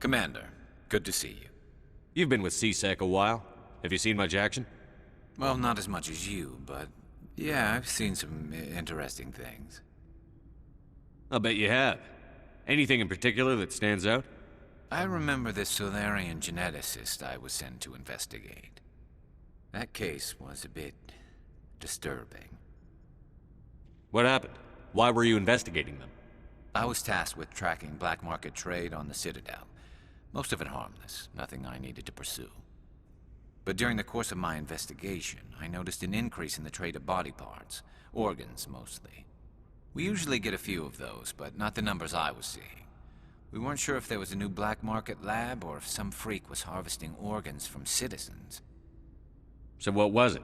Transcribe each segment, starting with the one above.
Commander, good to see you. You've been with C-Sec a while. Have you seen much action? Well, not as much as you, but yeah, I've seen some interesting things. I'll bet you have. Anything in particular that stands out? I remember this Solarian geneticist I was sent to investigate. That case was a bit disturbing. What happened? Why were you investigating them? I was tasked with tracking black market trade on the Citadel. Most of it harmless, nothing I needed to pursue. But during the course of my investigation, I noticed an increase in the trade of body parts, organs mostly. We usually get a few of those, but not the numbers I was seeing. We weren't sure if there was a new black market lab or if some freak was harvesting organs from citizens. So what was it?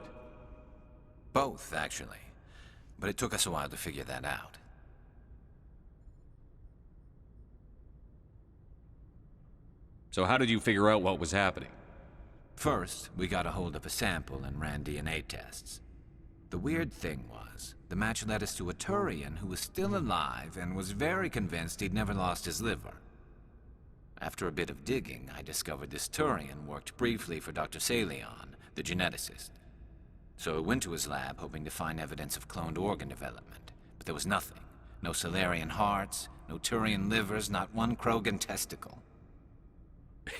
Both, actually. But it took us a while to figure that out. So how did you figure out what was happening? First, we got a hold of a sample and ran DNA tests. The weird thing was, the match led us to a Turian who was still alive and was very convinced he'd never lost his liver. After a bit of digging, I discovered this Turian worked briefly for Dr. Salion, the geneticist. So I went to his lab hoping to find evidence of cloned organ development, but there was nothing. No Solarian hearts, no Turian livers, not one Krogan testicle.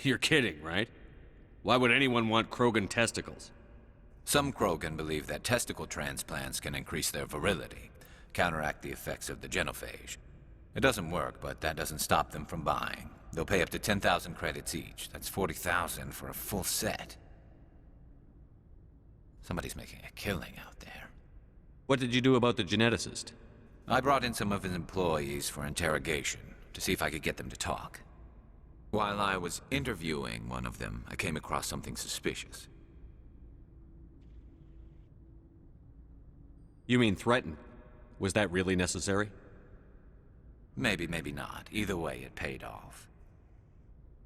You're kidding, right? Why would anyone want Krogan testicles? Some Krogan believe that testicle transplants can increase their virility, counteract the effects of the genophage. It doesn't work, but that doesn't stop them from buying. They'll pay up to 10,000 credits each. That's 40,000 for a full set. Somebody's making a killing out there. What did you do about the geneticist? I brought in some of his employees for interrogation, to see if I could get them to talk. While I was interviewing one of them, I came across something suspicious. You mean threaten? Was that really necessary? Maybe, maybe not. Either way, it paid off.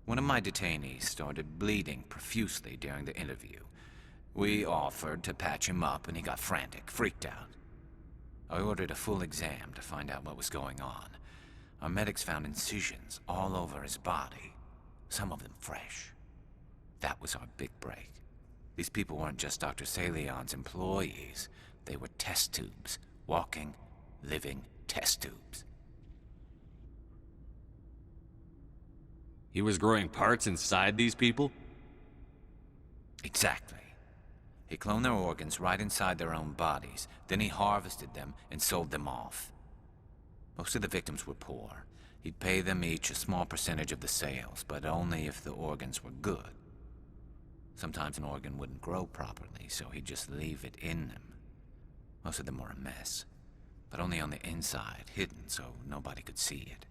One of my detainees started bleeding profusely during the interview. We offered to patch him up, and he got frantic, freaked out. I ordered a full exam to find out what was going on. Our medics found incisions all over his body, some of them fresh. That was our big break. These people weren't just Dr. Salion's employees. They were test tubes. Walking, living test tubes. He was growing parts inside these people? Exactly. He cloned their organs right inside their own bodies. Then he harvested them and sold them off. Most of the victims were poor. He'd pay them each a small percentage of the sales, but only if the organs were good. Sometimes an organ wouldn't grow properly, so he'd just leave it in them. Most of them were a mess, but only on the inside, hidden so nobody could see it.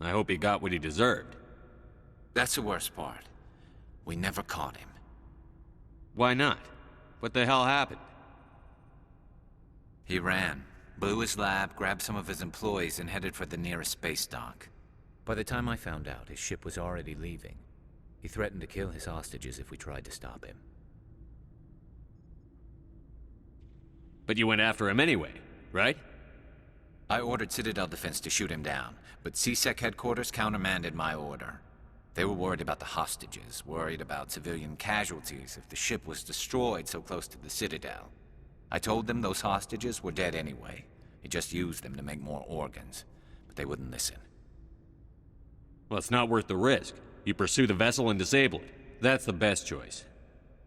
I hope he got what he deserved. That's the worst part. We never caught him. Why not? What the hell happened? He ran, blew his lab, grabbed some of his employees, and headed for the nearest space dock. By the time I found out, his ship was already leaving. He threatened to kill his hostages if we tried to stop him. But you went after him anyway, right? I ordered Citadel Defense to shoot him down, but C-Sec headquarters countermanded my order. They were worried about the hostages, worried about civilian casualties if the ship was destroyed so close to the Citadel. I told them those hostages were dead anyway. He just used them to make more organs, but they wouldn't listen. Well, it's not worth the risk. You pursue the vessel and disable it. That's the best choice.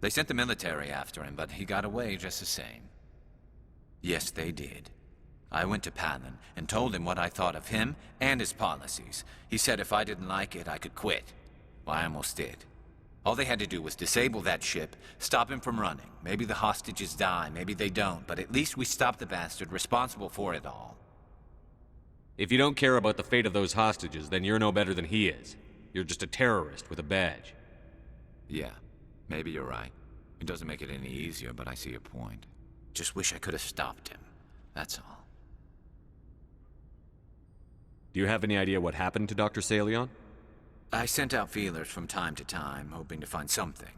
They sent the military after him, but he got away just the same. Yes, they did. I went to Palin and told him what I thought of him and his policies. He said if I didn't like it, I could quit. Well, I almost did. All they had to do was disable that ship, stop him from running. Maybe the hostages die, maybe they don't, but at least we stopped the bastard responsible for it all. If you don't care about the fate of those hostages, then you're no better than he is. You're just a terrorist with a badge. Yeah, maybe you're right. It doesn't make it any easier, but I see your point. Just wish I could have stopped him. That's all. Do you have any idea what happened to Dr. Salion? I sent out feelers from time to time, hoping to find something.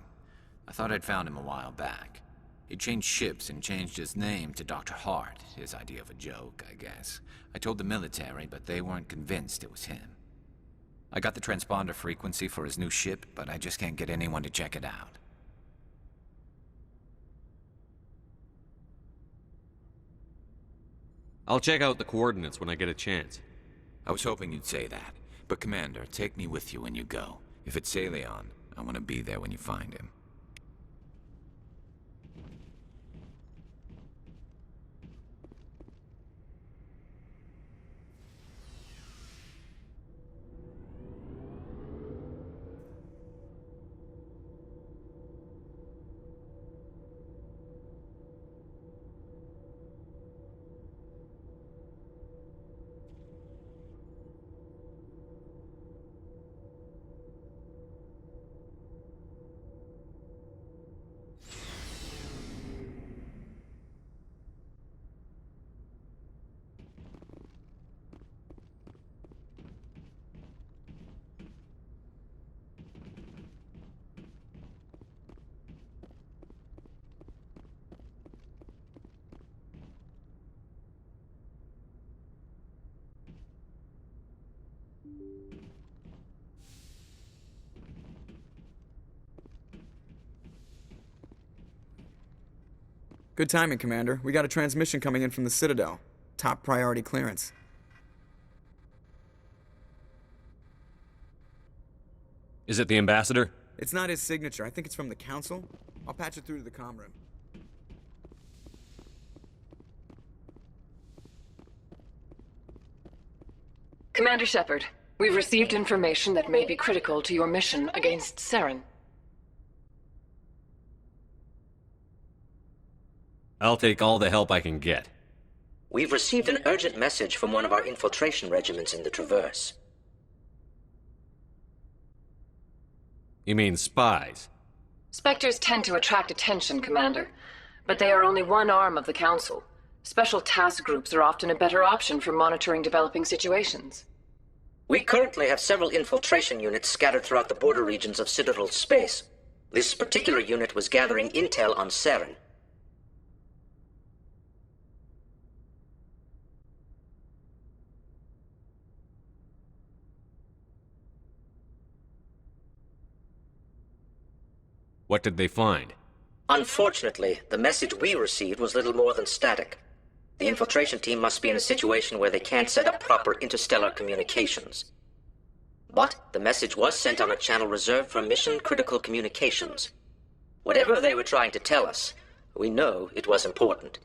I thought I'd found him a while back. He changed ships and changed his name to Dr. Hart, his idea of a joke, I guess. I told the military, but they weren't convinced it was him. I got the transponder frequency for his new ship, but I just can't get anyone to check it out. I'll check out the coordinates when I get a chance. I was hoping you'd say that. But Commander, take me with you when you go. If it's Saleon, I want to be there when you find him. Good timing, Commander. We got a transmission coming in from the Citadel. Top priority clearance. Is it the Ambassador? It's not his signature. I think it's from the Council. I'll patch it through to the comm room. Commander Shepard, we've received information that may be critical to your mission against Saren. I'll take all the help I can get. We've received an urgent message from one of our infiltration regiments in the Traverse. You mean spies? Spectres tend to attract attention, Commander, but they are only one arm of the Council. Special task groups are often a better option for monitoring developing situations. We currently have several infiltration units scattered throughout the border regions of Citadel space. This particular unit was gathering intel on Saren. What did they find? Unfortunately, the message we received was little more than static. The infiltration team must be in a situation where they can't set up proper interstellar communications. But the message was sent on a channel reserved for mission-critical communications. Whatever they were trying to tell us, we know it was important.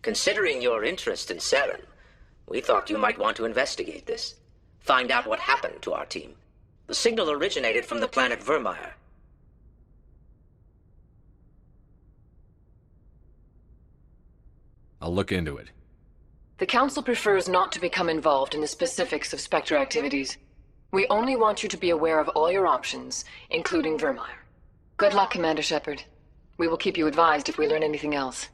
Considering your interest in Saren, we thought you might want to investigate this. Find out what happened to our team. The signal originated from the planet Vermeer. I'll look into it. The Council prefers not to become involved in the specifics of Spectre activities. We only want you to be aware of all your options, including Vermeer. Good luck, Commander Shepard. We will keep you advised if we learn anything else.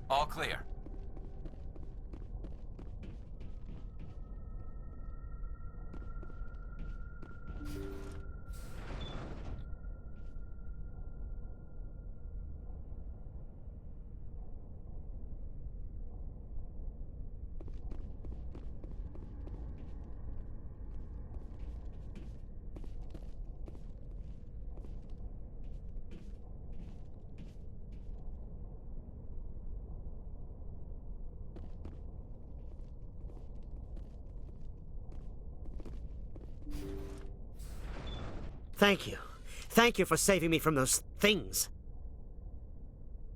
All clear. Thank you. Thank you for saving me from those things.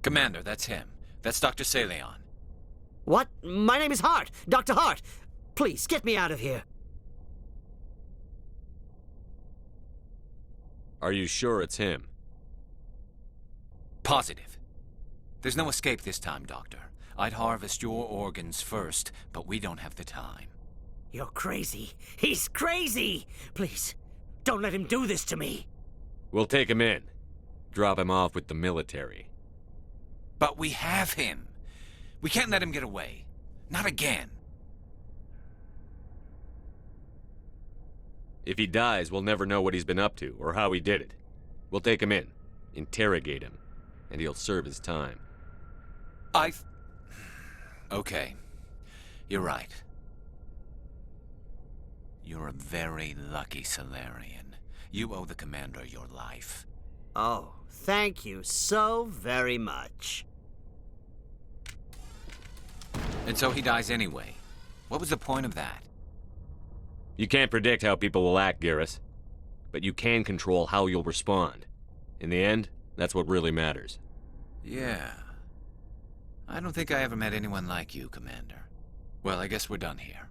Commander, that's him. That's Dr. Saleon. What? My name is Hart. Dr. Hart. Please, get me out of here. Are you sure it's him? Positive. There's no escape this time, Doctor. I'd harvest your organs first, but we don't have the time. You're crazy. He's crazy! Please, don't let him do this to me. We'll take him in. Drop him off with the military. But we have him. We can't let him get away. Not again. If he dies, we'll never know what he's been up to or how he did it. We'll take him in, interrogate him, and he'll serve his time. Okay. You're right. You're a very lucky Salarian. You owe the Commander your life. Oh, thank you so very much. And so he dies anyway. What was the point of that? You can't predict how people will act, Garrus. But you can control how you'll respond. In the end, that's what really matters. Yeah. I don't think I ever met anyone like you, Commander. Well, I guess we're done here.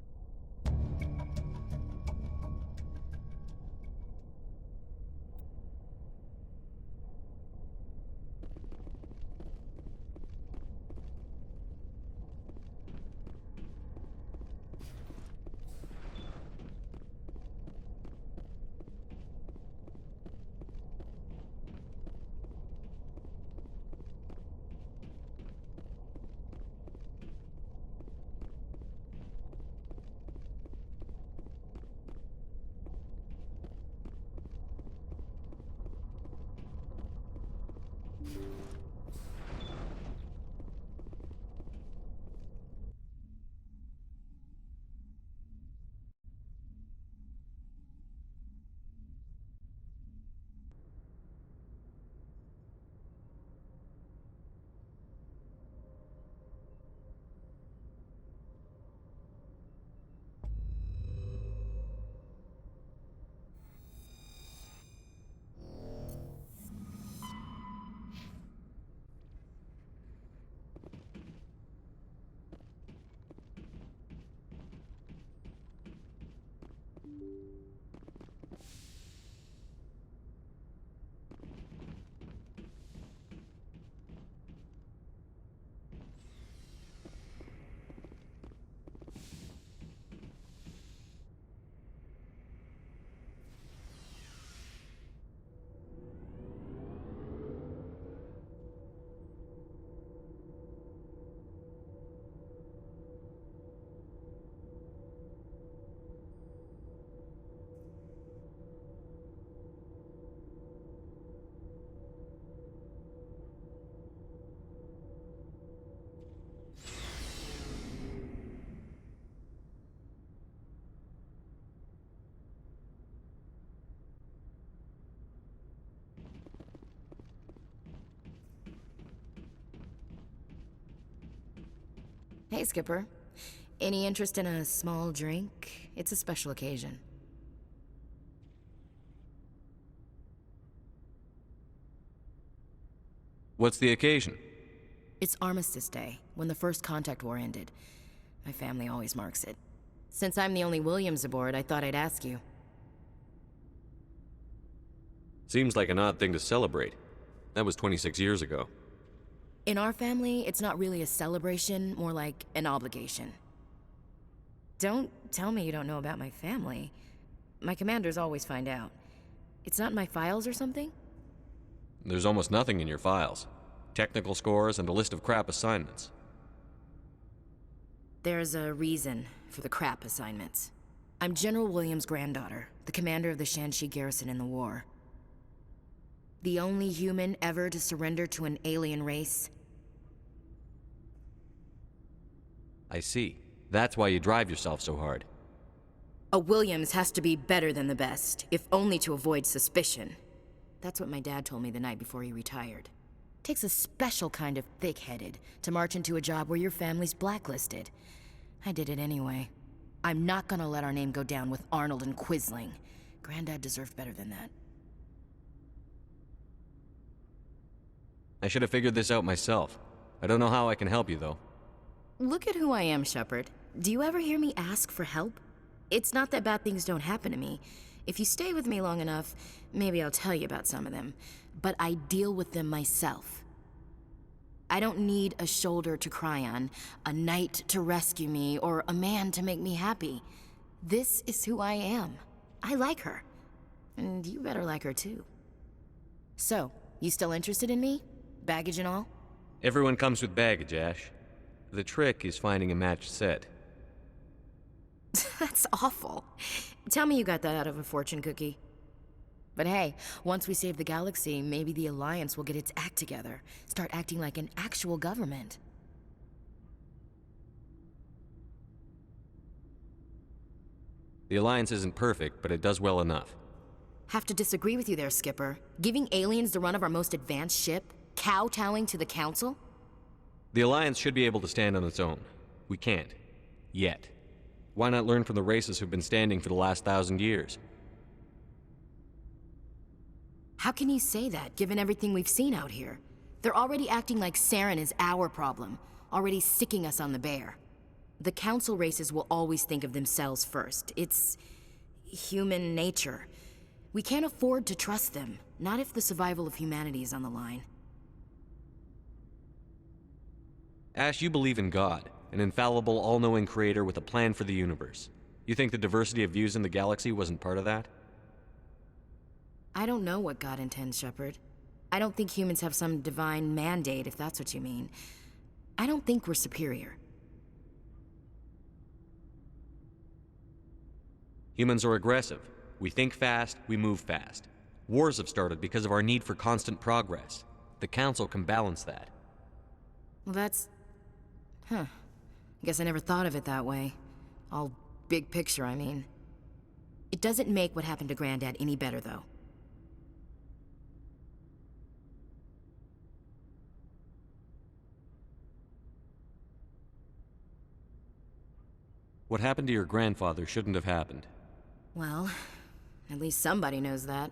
Hey, Skipper. Any interest in a small drink? It's a special occasion. What's the occasion? It's Armistice Day, when the first contact war ended. My family always marks it. Since I'm the only Williams aboard, I thought I'd ask you. Seems like an odd thing to celebrate. That was 26 years ago. In our family, it's not really a celebration, more like an obligation. Don't tell me you don't know about my family. My commanders always find out. It's not in my files or something? There's almost nothing in your files. Technical scores and a list of crap assignments. There's a reason for the crap assignments. I'm General Williams' granddaughter, the commander of the Shanxi garrison in the war. The only human ever to surrender to an alien race. I see. That's why you drive yourself so hard. A Williams has to be better than the best, if only to avoid suspicion. That's what my dad told me the night before he retired. Takes a special kind of thick-headed to march into a job where your family's blacklisted. I did it anyway. I'm not gonna let our name go down with Arnold and Quisling. Granddad deserved better than that. I should have figured this out myself. I don't know how I can help you, though. Look at who I am, Shepard. Do you ever hear me ask for help? It's not that bad things don't happen to me. If you stay with me long enough, maybe I'll tell you about some of them. But I deal with them myself. I don't need a shoulder to cry on, a knight to rescue me, or a man to make me happy. This is who I am. I like her. And you better like her too. So, you still interested in me? Baggage and all? Everyone comes with baggage, Ash. The trick is finding a matched set. That's awful. Tell me you got that out of a fortune cookie. But hey, once we save the galaxy, maybe the Alliance will get its act together. Start acting like an actual government. The Alliance isn't perfect, but it does well enough. Have to disagree with you there, Skipper. Giving aliens the run of our most advanced ship? Kowtowing to the Council? The Alliance should be able to stand on its own. We can't. Yet. Why not learn from the races who've been standing for the last 1,000 years? How can you say that, given everything we've seen out here? They're already acting like Saren is our problem, already sicking us on the bear. The Council races will always think of themselves first. It's human nature. We can't afford to trust them, not if the survival of humanity is on the line. Ash, you believe in God, an infallible, all-knowing creator with a plan for the universe. You think the diversity of views in the galaxy wasn't part of that? I don't know what God intends, Shepard. I don't think humans have some divine mandate, if that's what you mean. I don't think we're superior. Humans are aggressive. We think fast, we move fast. Wars have started because of our need for constant progress. The Council can balance that. Well, that's... I guess I never thought of it that way. All big picture, I mean. It doesn't make what happened to Granddad any better, though. What happened to your grandfather shouldn't have happened. Well, at least somebody knows that.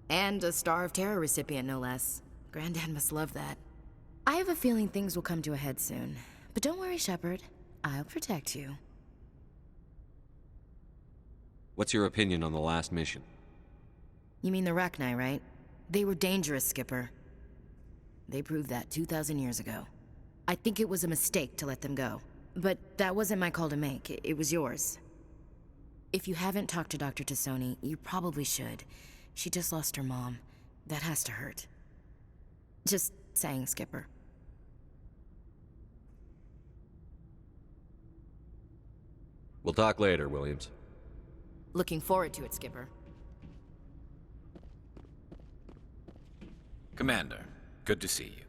And a Star of Terror recipient, no less. Granddad must love that. I have a feeling things will come to a head soon. But don't worry, Shepard. I'll protect you. What's your opinion on the last mission? You mean the Rachni, right? They were dangerous, Skipper. They proved that 2,000 years ago. I think it was a mistake to let them go. But that wasn't my call to make. It was yours. If you haven't talked to Dr. Tassoni, you probably should. She just lost her mom. That has to hurt. Just saying, Skipper. We'll talk later, Williams. Looking forward to it, Skipper. Commander, good to see you.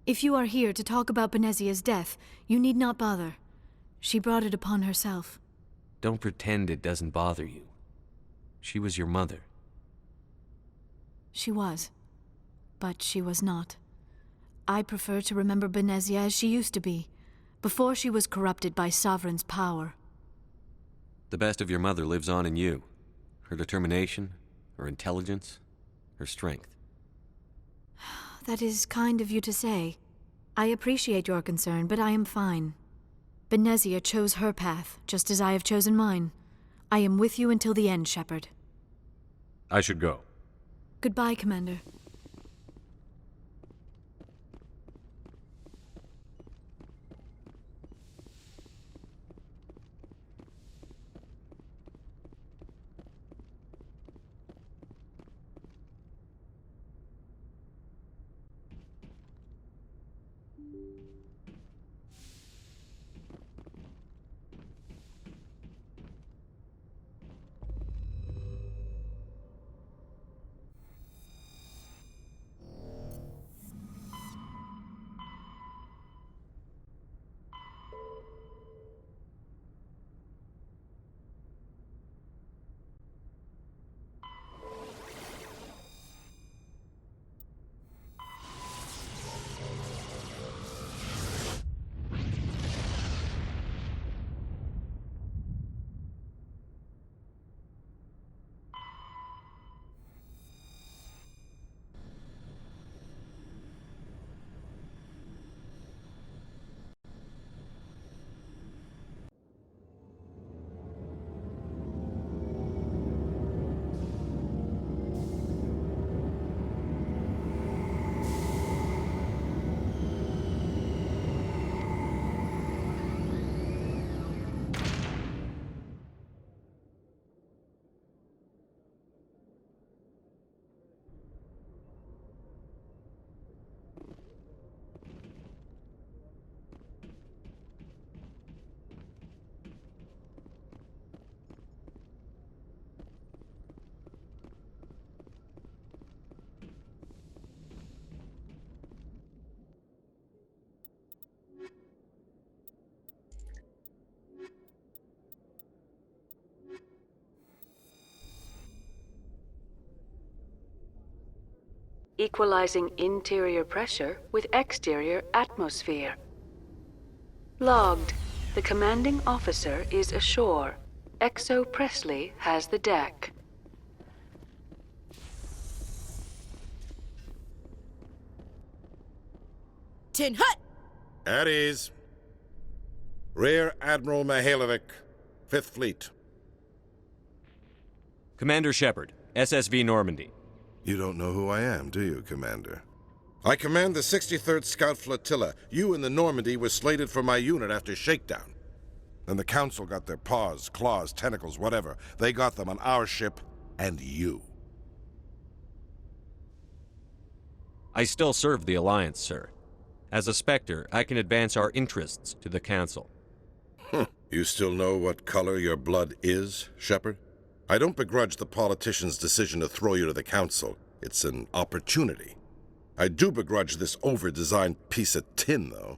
If you are here to talk about Benezia's death, you need not bother. She brought it upon herself. Don't pretend it doesn't bother you. She was your mother. She was. But she was not. I prefer to remember Benezia as she used to be, before she was corrupted by Sovereign's power. The best of your mother lives on in you. Her determination, her intelligence, her strength. That is kind of you to say. I appreciate your concern, but I am fine. Benezia chose her path, just as I have chosen mine. I am with you until the end, Shepard. I should go. Goodbye, Commander. Equalizing interior pressure with exterior atmosphere. Logged. The commanding officer is ashore. Exo Presley has the deck. Tin Hut! At ease. Rear Admiral Mihailovic, 5th Fleet. Commander Shepard, SSV Normandy. You don't know who I am, do you, Commander? I command the 63rd Scout Flotilla. You and the Normandy were slated for my unit after shakedown. Then the Council got their paws, claws, tentacles, whatever. They got them on our ship and you. I still serve the Alliance, sir. As a Spectre, I can advance our interests to the Council. You still know what color your blood is, Shepard? I don't begrudge the politician's decision to throw you to the Council. It's an opportunity. I do begrudge this over-designed piece of tin, though.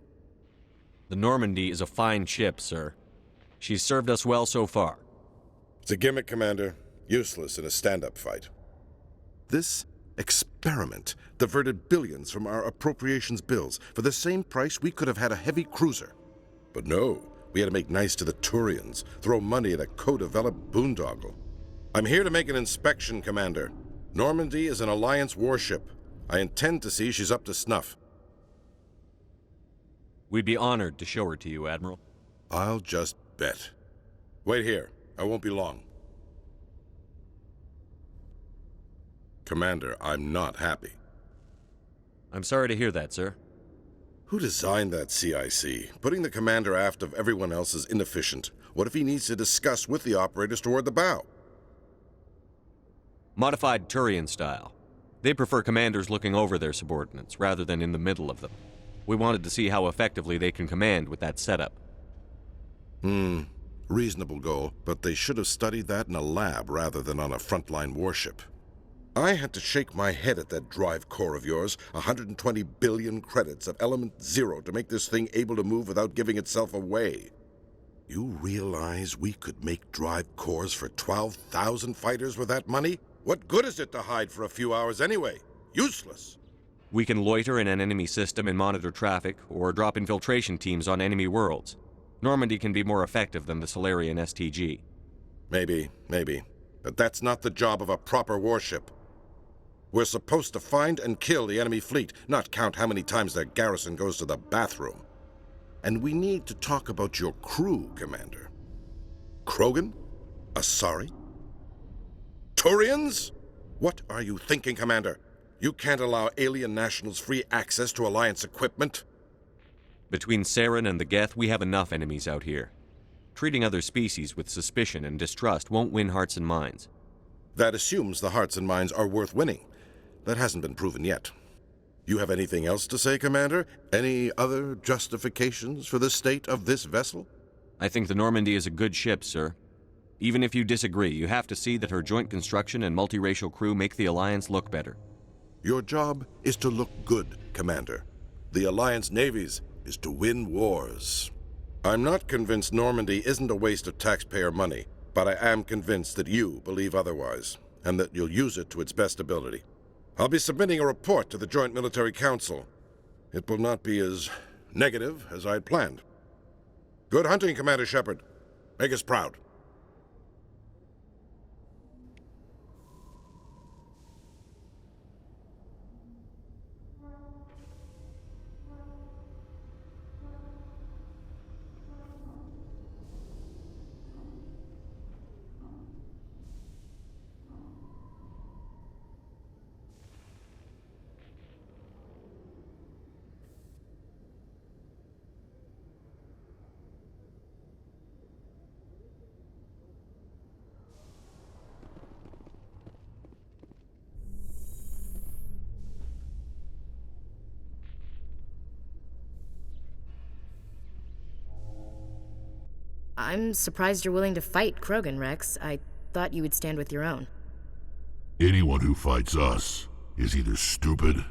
The Normandy is a fine ship, sir. She's served us well so far. It's a gimmick, Commander. Useless in a stand-up fight. This experiment diverted billions from our appropriations bills. For the same price, we could have had a heavy cruiser. But no, we had to make nice to the Turians, throw money at a co-developed boondoggle. I'm here to make an inspection, Commander. Normandy is an Alliance warship. I intend to see she's up to snuff. We'd be honored to show her to you, Admiral. I'll just bet. Wait here. I won't be long. Commander, I'm not happy. I'm sorry to hear that, sir. Who designed that CIC? Putting the commander aft of everyone else is inefficient. What if he needs to discuss with the operators toward the bow? Modified Turian style. They prefer commanders looking over their subordinates, rather than in the middle of them. We wanted to see how effectively they can command with that setup. Reasonable goal, but they should have studied that in a lab rather than on a frontline warship. I had to shake my head at that drive core of yours. 120 billion credits of element 0 to make this thing able to move without giving itself away. You realize we could make drive cores for 12,000 fighters with that money? What good is it to hide for a few hours anyway? Useless. We can loiter in an enemy system and monitor traffic, or drop infiltration teams on enemy worlds. Normandy can be more effective than the Solarian STG. Maybe. But that's not the job of a proper warship. We're supposed to find and kill the enemy fleet, not count how many times their garrison goes to the bathroom. And we need to talk about your crew, Commander. Krogan? Asari? Turians? What are you thinking, Commander? You can't allow alien nationals free access to Alliance equipment? Between Saren and the Geth, we have enough enemies out here. Treating other species with suspicion and distrust won't win hearts and minds. That assumes the hearts and minds are worth winning. That hasn't been proven yet. You have anything else to say, Commander? Any other justifications for the state of this vessel? I think the Normandy is a good ship, sir. Even if you disagree, you have to see that her joint construction and multiracial crew make the Alliance look better. Your job is to look good, Commander. The Alliance navies is to win wars. I'm not convinced Normandy isn't a waste of taxpayer money, but I am convinced that you believe otherwise, and that you'll use it to its best ability. I'll be submitting a report to the Joint Military Council. It will not be as negative as I'd planned. Good hunting, Commander Shepard. Make us proud. I'm surprised you're willing to fight Krogan, Rex. I thought you would stand with your own. Anyone who fights us is either stupid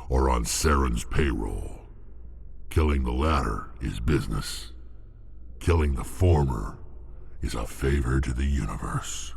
or on Saren's payroll. Killing the latter is business. Killing the former is a favor to the universe.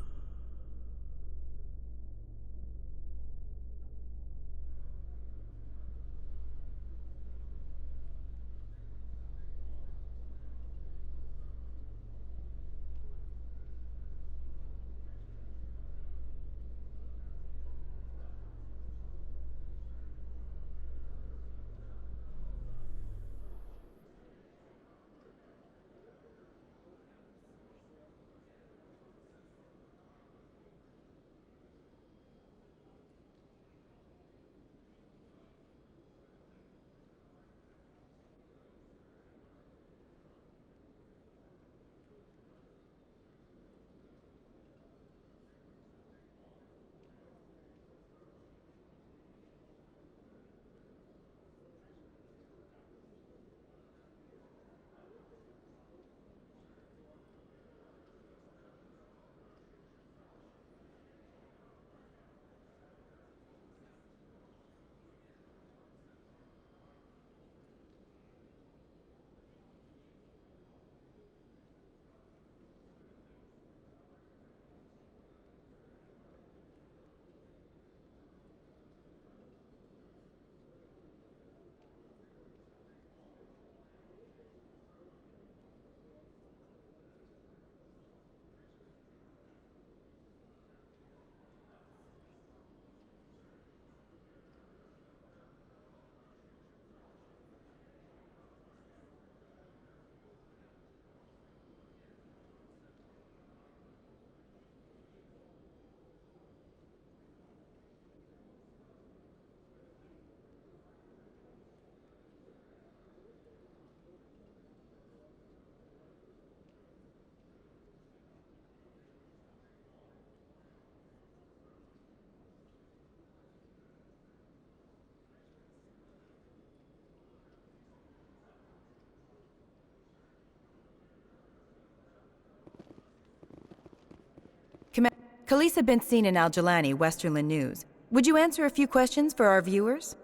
Khaleesa been seen in Al-Jalani, Westerland News. Would you answer a few questions for our viewers?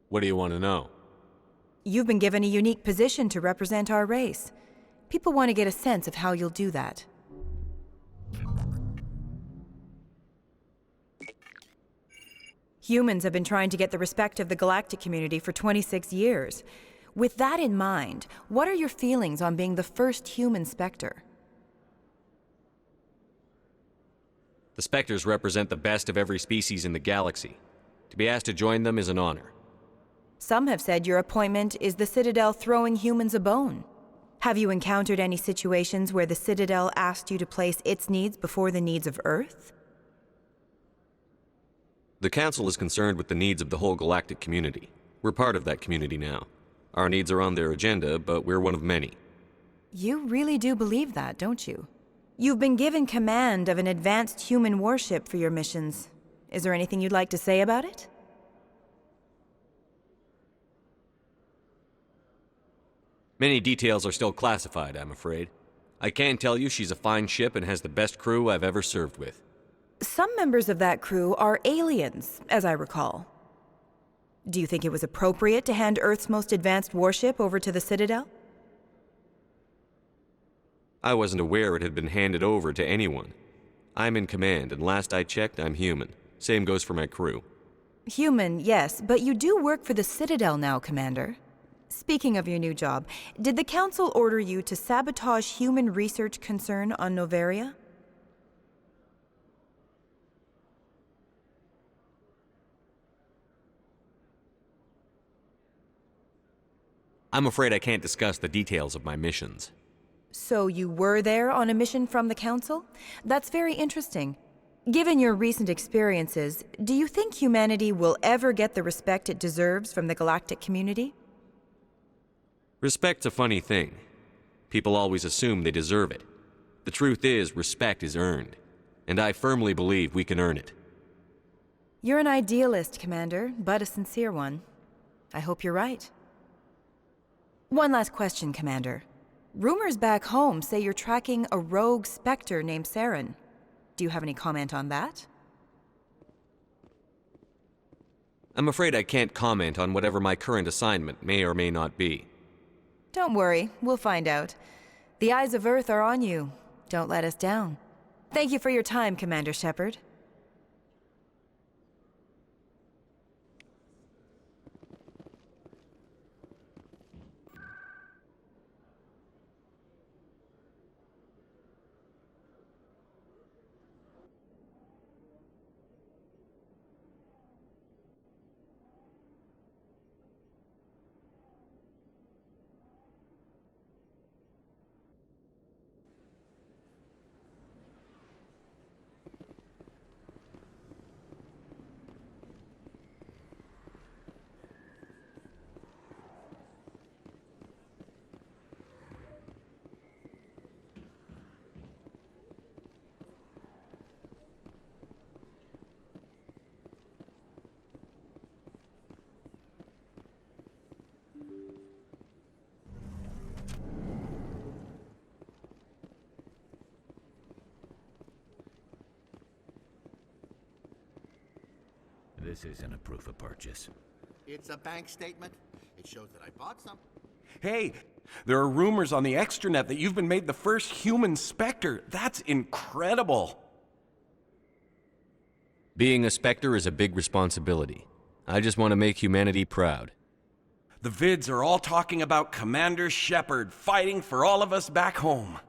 What do you want to know? You've been given a unique position to represent our race. People want to get a sense of how you'll do that. Humans have been trying to get the respect of the galactic community for 26 years. With that in mind, what are your feelings on being the first human Spectre? The Spectres represent the best of every species in the galaxy. To be asked to join them is an honor. Some have said your appointment is the Citadel throwing humans a bone. Have you encountered any situations where the Citadel asked you to place its needs before the needs of Earth? The Council is concerned with the needs of the whole galactic community. We're part of that community now. Our needs are on their agenda, but we're one of many. You really do believe that, don't you? You've been given command of an advanced human warship for your missions. Is there anything you'd like to say about it? Many details are still classified, I'm afraid. I can tell you she's a fine ship and has the best crew I've ever served with. Some members of that crew are aliens, as I recall. Do you think it was appropriate to hand Earth's most advanced warship over to the Citadel? I wasn't aware it had been handed over to anyone. I'm in command, and last I checked, I'm human. Same goes for my crew. Human, yes, but you do work for the Citadel now, Commander. Speaking of your new job, did the Council order you to sabotage human research concern on Noveria? I'm afraid I can't discuss the details of my missions. So you were there on a mission from the Council? That's very interesting. Given your recent experiences, do you think humanity will ever get the respect it deserves from the galactic community? Respect's a funny thing. People always assume they deserve it. The truth is, respect is earned. And I firmly believe we can earn it. You're an idealist, Commander, but a sincere one. I hope you're right. One last question, Commander. Rumors back home say you're tracking a rogue Spectre named Saren. Do you have any comment on that? I'm afraid I can't comment on whatever my current assignment may or may not be. Don't worry, we'll find out. The eyes of Earth are on you. Don't let us down. Thank you for your time, Commander Shepard. This isn't a proof of purchase. It's a bank statement. It shows that I bought some. Hey, there are rumors on the extranet that you've been made the first human Spectre. That's incredible. Being a Spectre is a big responsibility. I just want to make humanity proud. The vids are all talking about Commander Shepard fighting for all of us back home.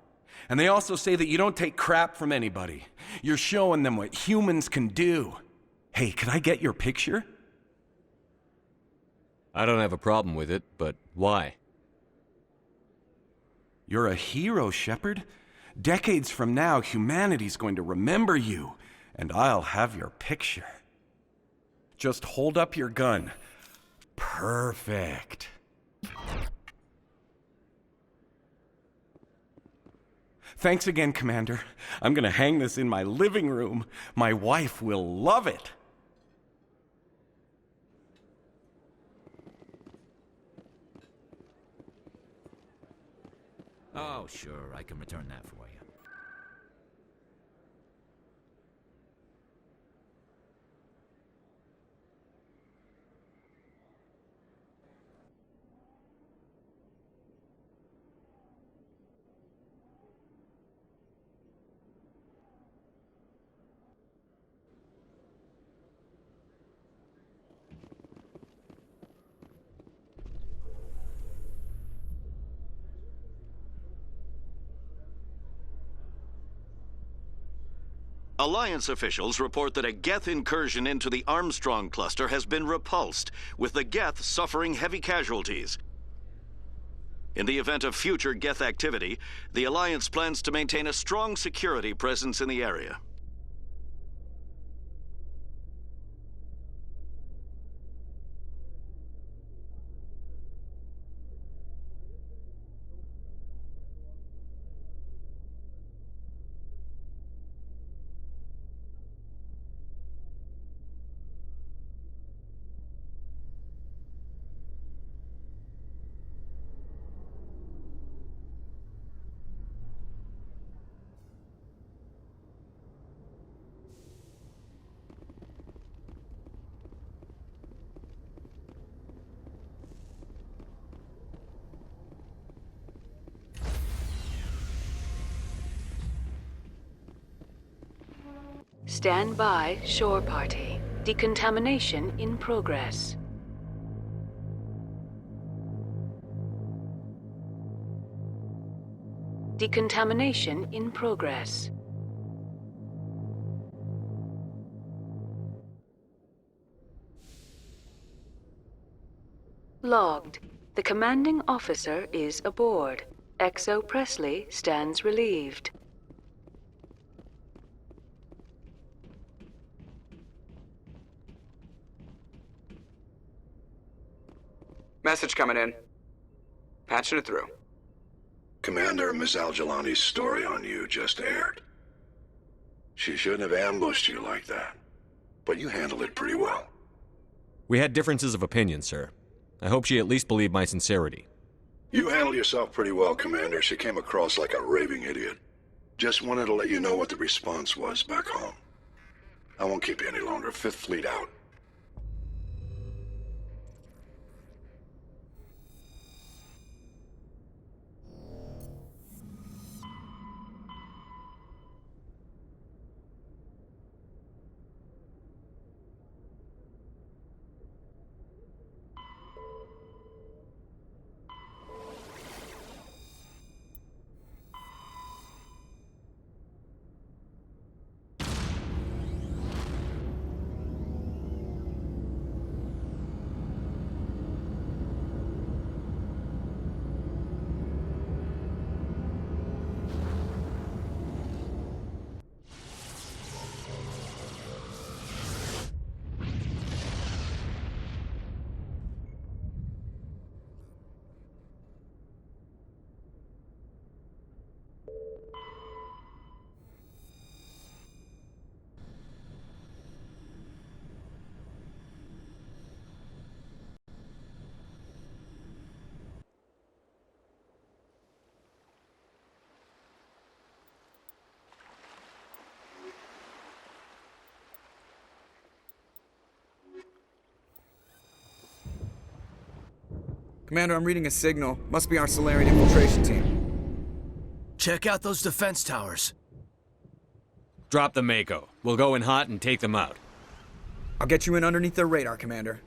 And they also say that you don't take crap from anybody. You're showing them what humans can do. Hey, can I get your picture? I don't have a problem with it, but why? You're a hero, Shepard. Decades from now, humanity's going to remember you, and I'll have your picture. Just hold up your gun. Perfect. Thanks again, Commander. I'm gonna hang this in my living room. My wife will love it. Oh, sure, I can return that for you. Alliance officials report that a Geth incursion into the Armstrong cluster has been repulsed, with the Geth suffering heavy casualties. In the event of future Geth activity, the Alliance plans to maintain a strong security presence in the area. Stand by, shore party. Decontamination in progress. Decontamination in progress. Logged. The commanding officer is aboard. XO Presley stands relieved. Message coming in. Patching it through. Commander, Ms. Al-Jalani's story on you just aired. She shouldn't have ambushed you like that, but you handled it pretty well. We had differences of opinion, sir. I hope she at least believed my sincerity. You handled yourself pretty well, Commander. She came across like a raving idiot. Just wanted to let you know what the response was back home. I won't keep you any longer. Fifth Fleet out. Commander, I'm reading a signal. Must be our Solarian infiltration team. Check out those defense towers. Drop the Mako. We'll go in hot and take them out. I'll get you in underneath their radar, Commander.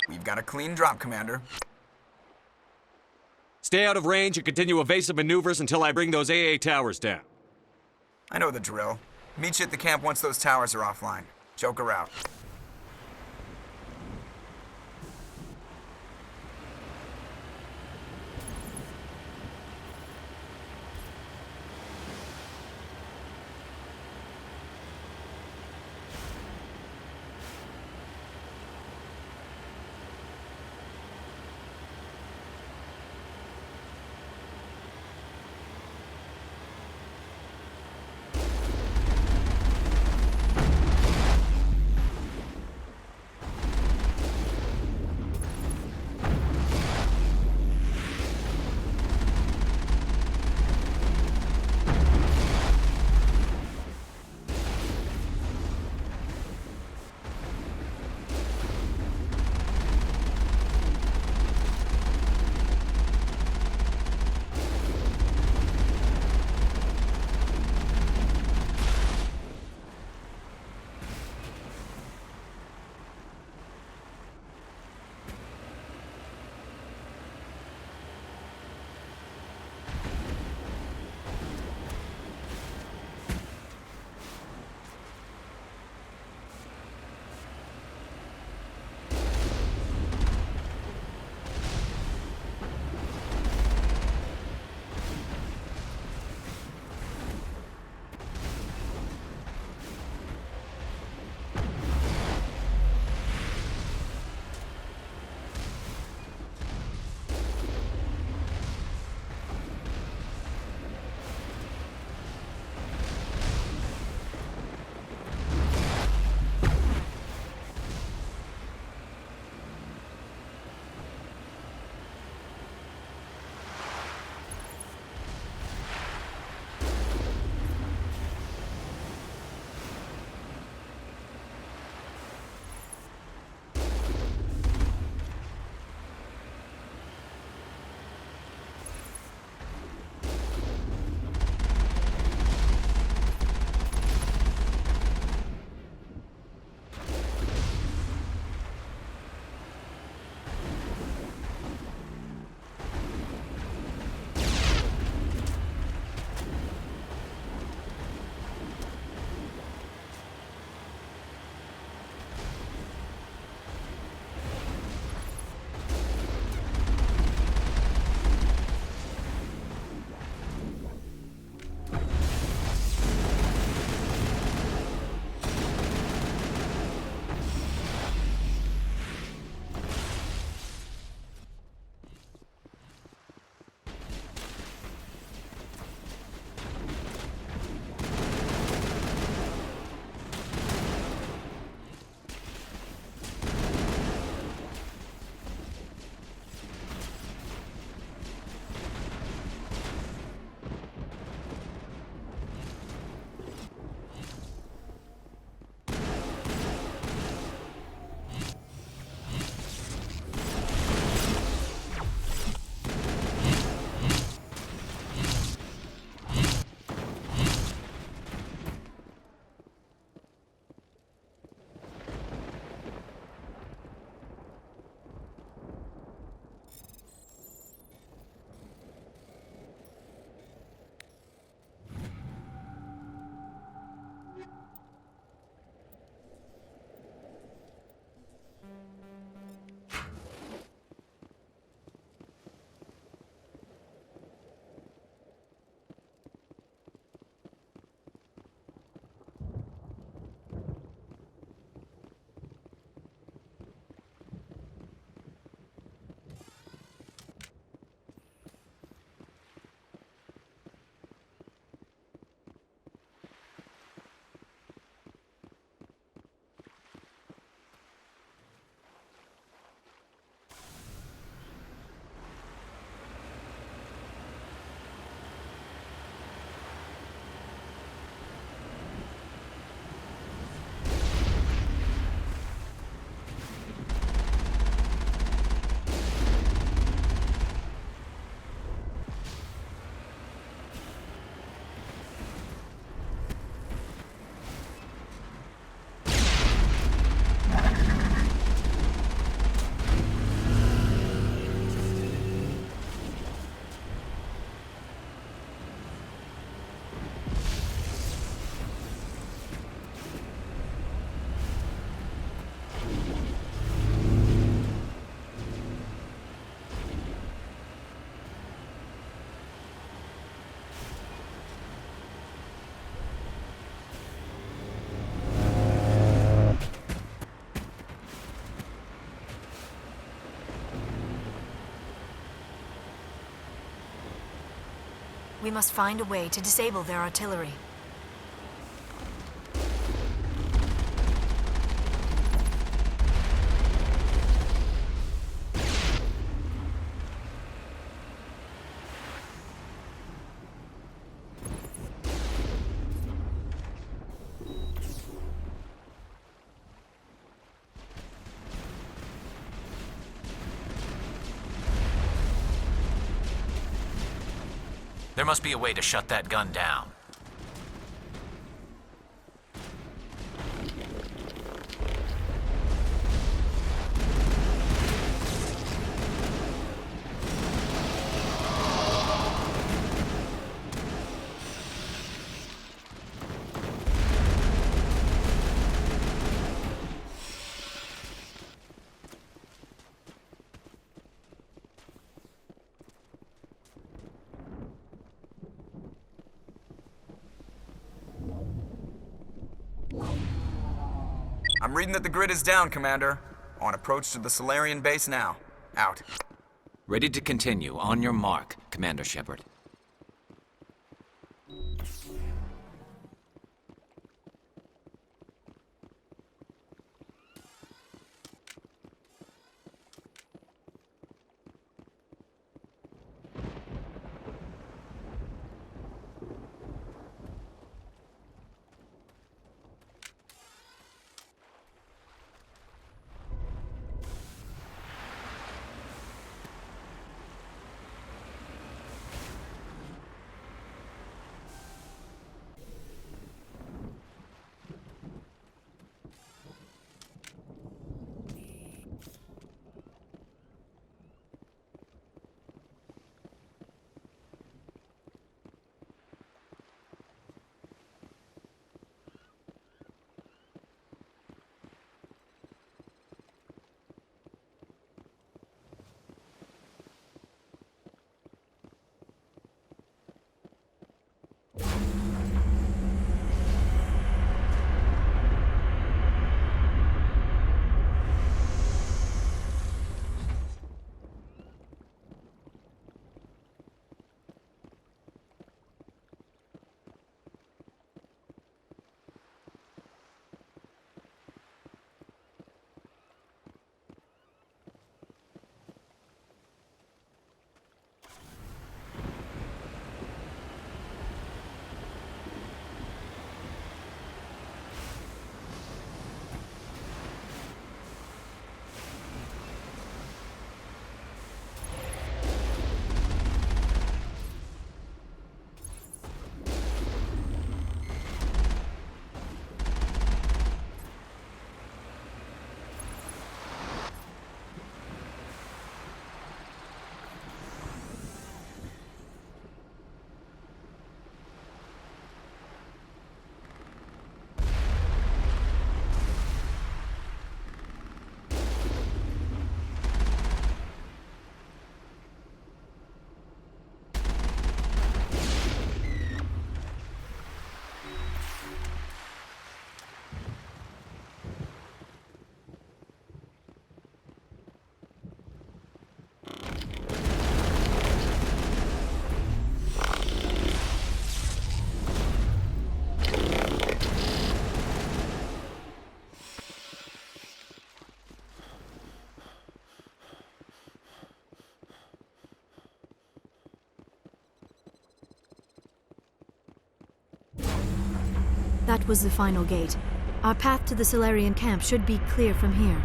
We've got a clean drop, Commander. Stay out of range and continue evasive maneuvers until I bring those AA towers down. I know the drill. Meet you at the camp once those towers are offline. Joker out. We must find a way to disable their artillery. There must be a way to shut that gun down. I'm reading that the grid is down, Commander. On approach to the Solarian base now. Out. Ready to continue. On your mark, Commander Shepard. That was the final gate. Our path to the Solarian camp should be clear from here.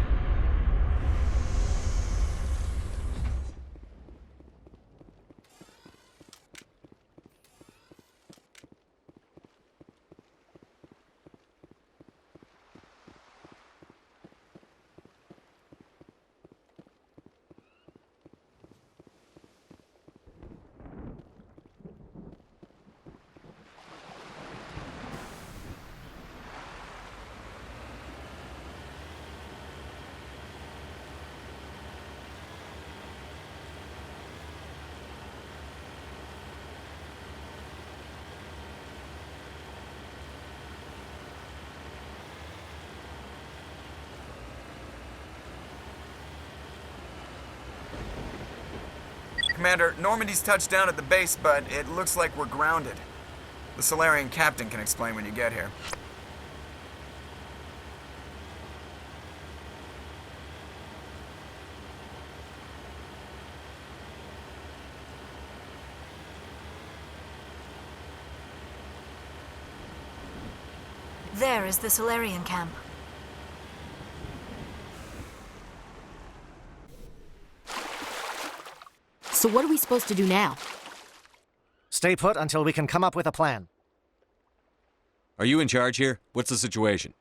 Commander, Normandy's touched down at the base, but it looks like we're grounded. The Solarian captain can explain when you get here. There is the Solarian camp. So what are we supposed to do now? Stay put until we can come up with a plan. Are you in charge here? What's the situation?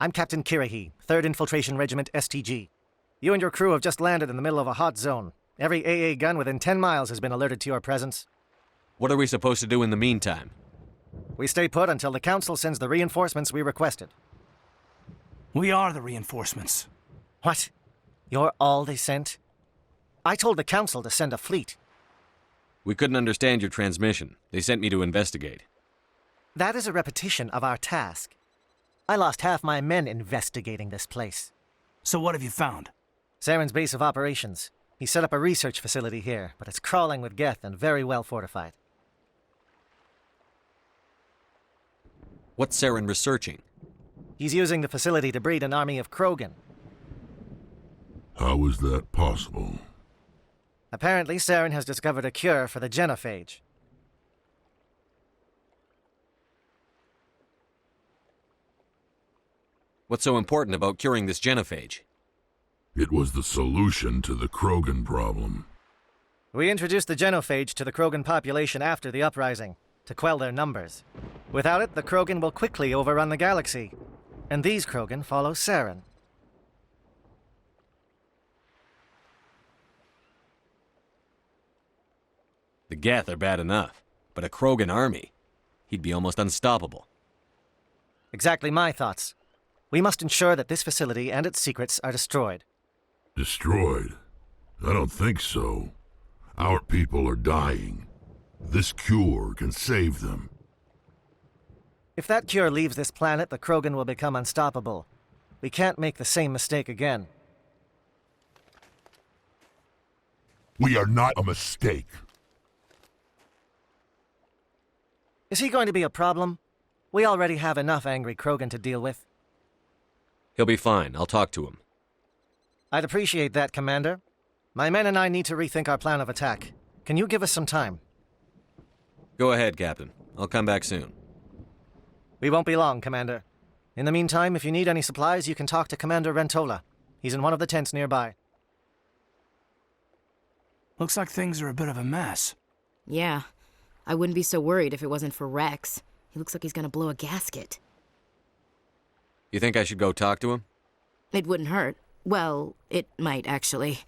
I'm Captain Kirahi, 3rd Infiltration Regiment STG. You and your crew have just landed in the middle of a hot zone. Every AA gun within 10 miles has been alerted to your presence. What are we supposed to do in the meantime? We stay put until the Council sends the reinforcements we requested. We are the reinforcements. What? You're all they sent? I told the Council to send a fleet. We couldn't understand your transmission. They sent me to investigate. That is a repetition of our task. I lost half my men investigating this place. So what have you found? Saren's base of operations. He set up a research facility here, but it's crawling with Geth and very well fortified. What's Saren researching? He's using the facility to breed an army of Krogan. How is that possible? Apparently, Saren has discovered a cure for the genophage. What's so important about curing this genophage? It was the solution to the Krogan problem. We introduced the genophage to the Krogan population after the uprising, to quell their numbers. Without it, the Krogan will quickly overrun the galaxy. And these Krogan follow Saren. The Geth are bad enough, but a Krogan army? He'd be almost unstoppable. Exactly my thoughts. We must ensure that this facility and its secrets are destroyed. Destroyed? I don't think so. Our people are dying. This cure can save them. If that cure leaves this planet, the Krogan will become unstoppable. We can't make the same mistake again. We are not a mistake. Is he going to be a problem? We already have enough angry Krogan to deal with. He'll be fine. I'll talk to him. I'd appreciate that, Commander. My men and I need to rethink our plan of attack. Can you give us some time? Go ahead, Captain. I'll come back soon. We won't be long, Commander. In the meantime, if you need any supplies, you can talk to Commander Rentola. He's in one of the tents nearby. Looks like things are a bit of a mess. Yeah. I wouldn't be so worried if it wasn't for Rex. He looks like he's gonna blow a gasket. You think I should go talk to him? It wouldn't hurt. Well, it might, actually.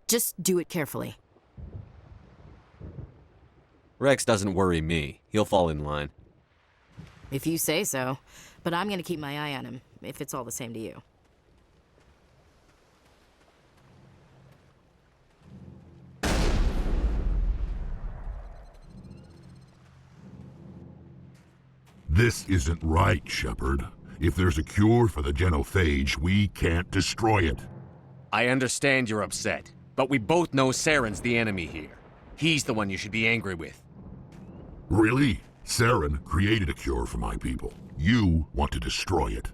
Just do it carefully. Rex doesn't worry me. He'll fall in line. If you say so. But I'm gonna keep my eye on him, if it's all the same to you. This isn't right, Shepard. If there's a cure for the genophage, we can't destroy it. I understand you're upset, but we both know Saren's the enemy here. He's the one you should be angry with. Really? Saren created a cure for my people. You want to destroy it.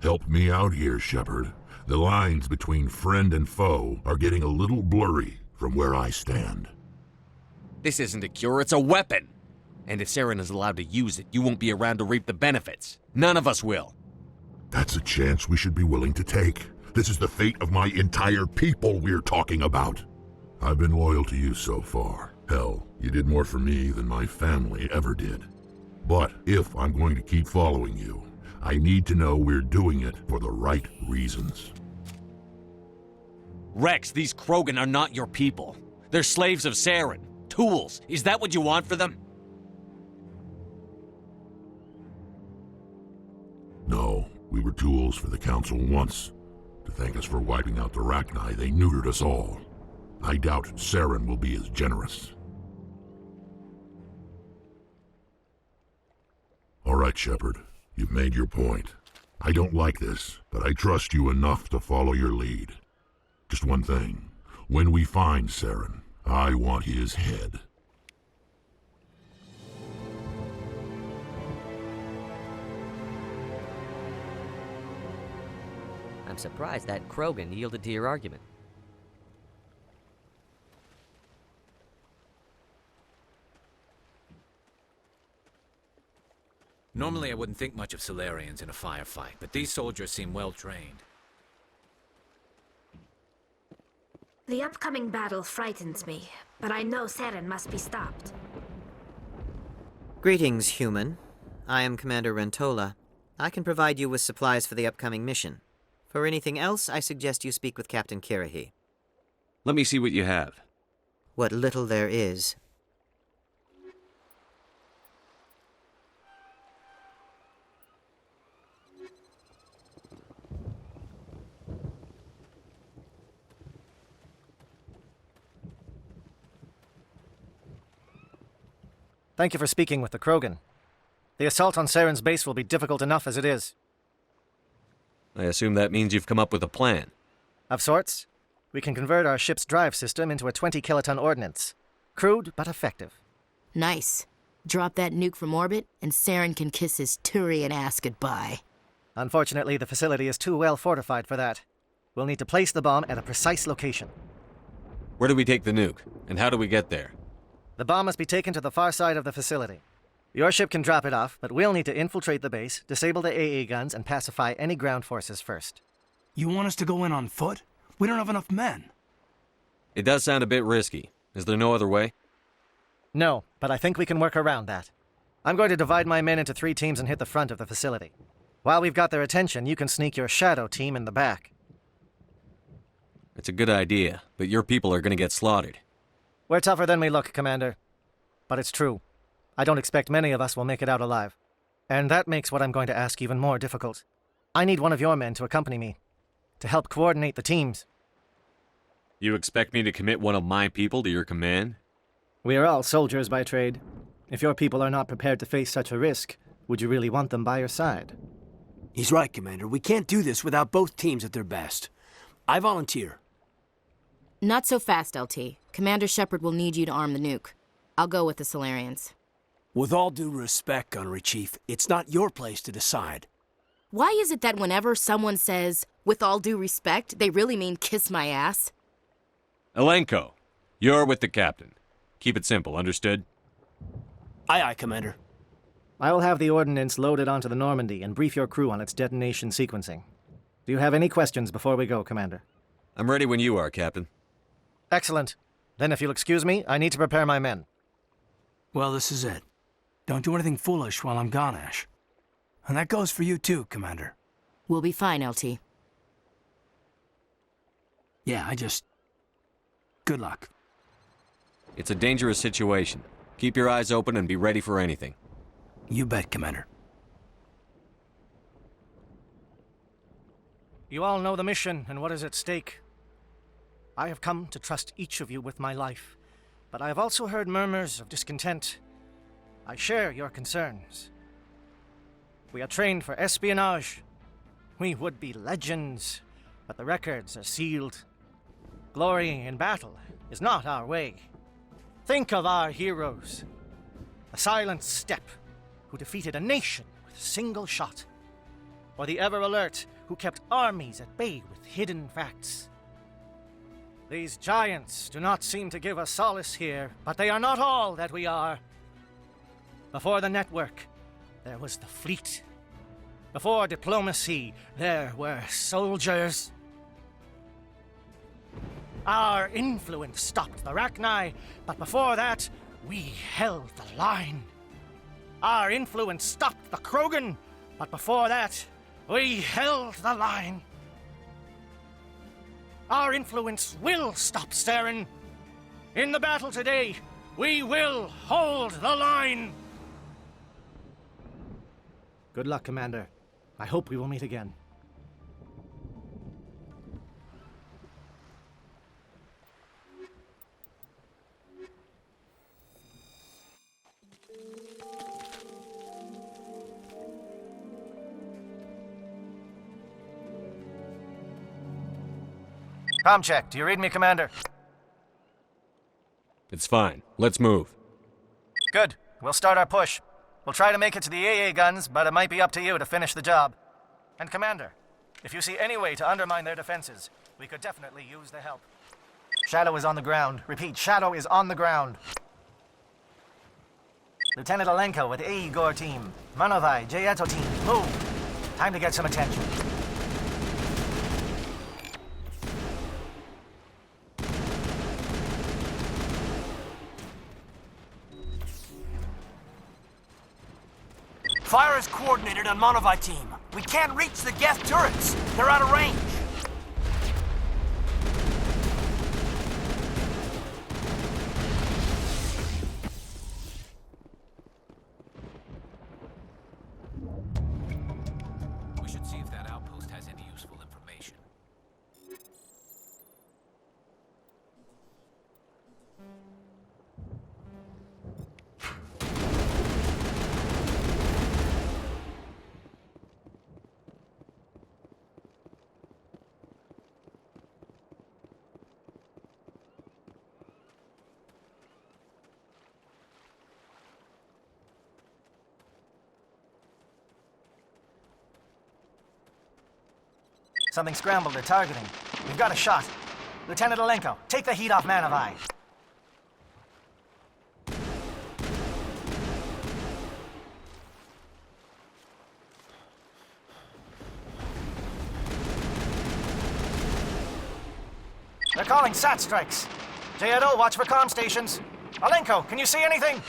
Help me out here, Shepard. The lines between friend and foe are getting a little blurry from where I stand. This isn't a cure, it's a weapon! And if Saren is allowed to use it, you won't be around to reap the benefits. None of us will. That's a chance we should be willing to take. This is the fate of my entire people we're talking about. I've been loyal to you so far. Hell, you did more for me than my family ever did. But if I'm going to keep following you, I need to know we're doing it for the right reasons. Rex, these Krogan are not your people. They're slaves of Saren. Tools. Is that what you want for them? No, we were tools for the Council once. To thank us for wiping out the Rachni, they neutered us all. I doubt Saren will be as generous. All right, Shepard. You've made your point. I don't like this, but I trust you enough to follow your lead. Just one thing. When we find Saren, I want his head. I'm surprised that Krogan yielded to your argument. Normally I wouldn't think much of Solarians in a firefight, but these soldiers seem well trained. The upcoming battle frightens me, but I know Saren must be stopped. Greetings, human. I am Commander Rentola. I can provide you with supplies for the upcoming mission. For anything else, I suggest you speak with Captain Kirrahe. Let me see what you have. What little there is. Thank you for speaking with the Krogan. The assault on Saren's base will be difficult enough as it is. I assume that means you've come up with a plan. Of sorts. We can convert our ship's drive system into a 20-kiloton ordnance. Crude, but effective. Nice. Drop that nuke from orbit, and Saren can kiss his Turian ass goodbye. Unfortunately, the facility is too well fortified for that. We'll need to place the bomb at a precise location. Where do we take the nuke? And how do we get there? The bomb must be taken to the far side of the facility. Your ship can drop it off, but we'll need to infiltrate the base, disable the AA guns, and pacify any ground forces first. You want us to go in on foot? We don't have enough men. It does sound a bit risky. Is there no other way? No, but I think we can work around that. I'm going to divide my men into 3 teams and hit the front of the facility. While we've got their attention, you can sneak your shadow team in the back. It's a good idea, but your people are going to get slaughtered. We're tougher than we look, Commander. But it's true. I don't expect many of us will make it out alive. And that makes what I'm going to ask even more difficult. I need one of your men to accompany me, to help coordinate the teams. You expect me to commit one of my people to your command? We are all soldiers by trade. If your people are not prepared to face such a risk, would you really want them by your side? He's right, Commander. We can't do this without both teams at their best. I volunteer. Not so fast, LT. Commander Shepard will need you to arm the nuke. I'll go with the Solarians. With all due respect, Gunnery Chief, it's not your place to decide. Why is it that whenever someone says, with all due respect, they really mean kiss my ass? Alenko, you're with the captain. Keep it simple, understood? Aye, aye, Commander. I will have the ordnance loaded onto the Normandy and brief your crew on its detonation sequencing. Do you have any questions before we go, Commander? I'm ready when you are, Captain. Excellent. Then if you'll excuse me, I need to prepare my men. Well, this is it. Don't do anything foolish while I'm gone, Ash. And that goes for you too, Commander. We'll be fine, LT. Yeah, good luck. It's a dangerous situation. Keep your eyes open and be ready for anything. You bet, Commander. You all know the mission and what is at stake. I have come to trust each of you with my life, but I have also heard murmurs of discontent. I share your concerns. We are trained for espionage. We would be legends, but the records are sealed. Glory in battle is not our way. Think of our heroes. The Silent Steppe, who defeated a nation with a single shot. Or the Ever Alert, who kept armies at bay with hidden facts. These giants do not seem to give us solace here, but they are not all that we are. Before the network, there was the fleet. Before diplomacy, there were soldiers. Our influence stopped the Rachni, but before that, we held the line. Our influence stopped the Krogan, but before that, we held the line. Our influence will stop Saren. In the battle today, we will hold the line. Good luck, Commander. I hope we will meet again. Comm check. Do you read me, Commander? It's fine. Let's move. Good. We'll start our push. We'll try to make it to the AA guns, but it might be up to you to finish the job. And Commander, if you see any way to undermine their defenses, we could definitely use the help. Shadow is on the ground. Repeat, Shadow is on the ground. Lieutenant Alenko with AE Gore team. Manovai, Jayeto team, move. Time to get some attention. Fire is coordinated on Monovai team. We can't reach the Geth turrets. They're out of range. We should see if that outpost has any useful information. Something scrambled their targeting. We've got a shot. Lieutenant Alenko, take the heat off Manovai. They're calling SAT strikes. Jayeto, watch for comm stations. Alenko, can you see anything?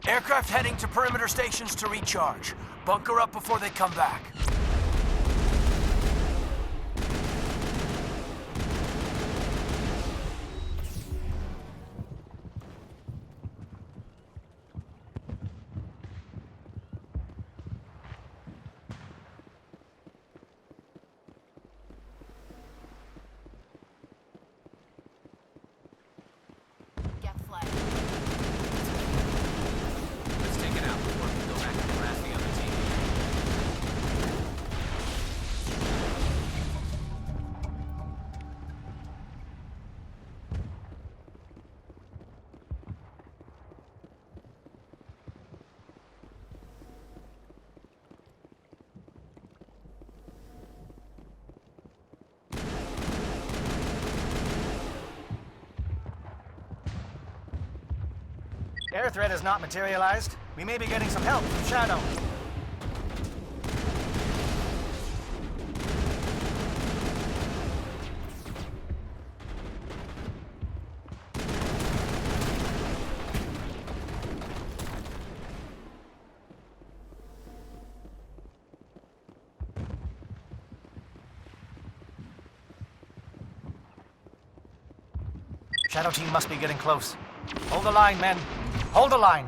Aircraft heading to perimeter stations to recharge. Bunker up before they come back. Let's take it out before we go back and harass the other team. Air threat has not materialized. We may be getting some help from Shadow. Shadow team must be getting close. Hold the line, men. Hold the line.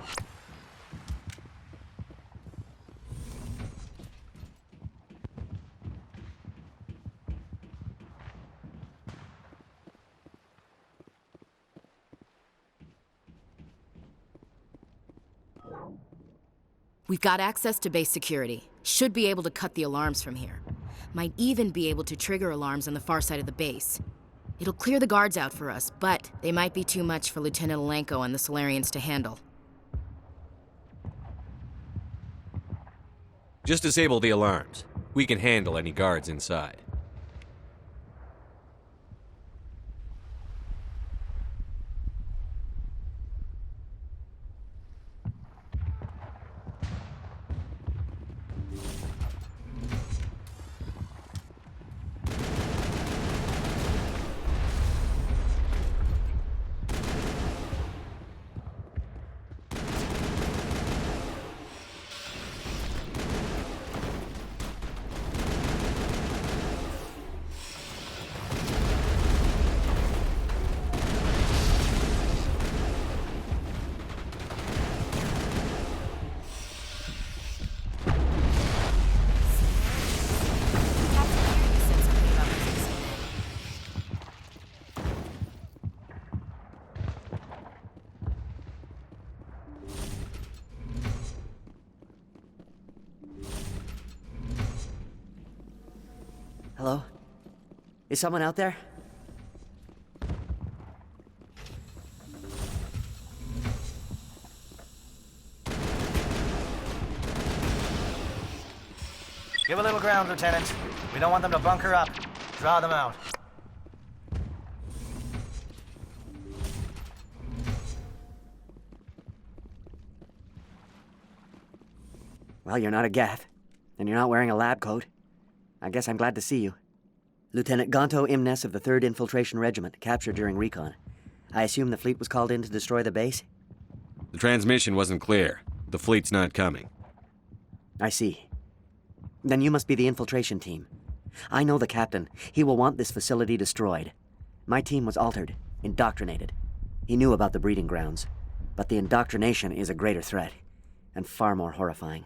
We've got access to base security. Should be able to cut the alarms from here. Might even be able to trigger alarms on the far side of the base. It'll clear the guards out for us, but they might be too much for Lieutenant Alenko and the Solarians to handle. Just disable the alarms. We can handle any guards inside. Hello? Is someone out there? Give a little ground, Lieutenant. We don't want them to bunker up. Draw them out. Well, you're not a Geth, and you're not wearing a lab coat. I guess I'm glad to see you. Lieutenant Gonto Imnes of the 3rd Infiltration Regiment, captured during recon. I assume the fleet was called in to destroy the base? The transmission wasn't clear. The fleet's not coming. I see. Then you must be the infiltration team. I know the captain. He will want this facility destroyed. My team was altered, indoctrinated. He knew about the breeding grounds, but the indoctrination is a greater threat, and far more horrifying.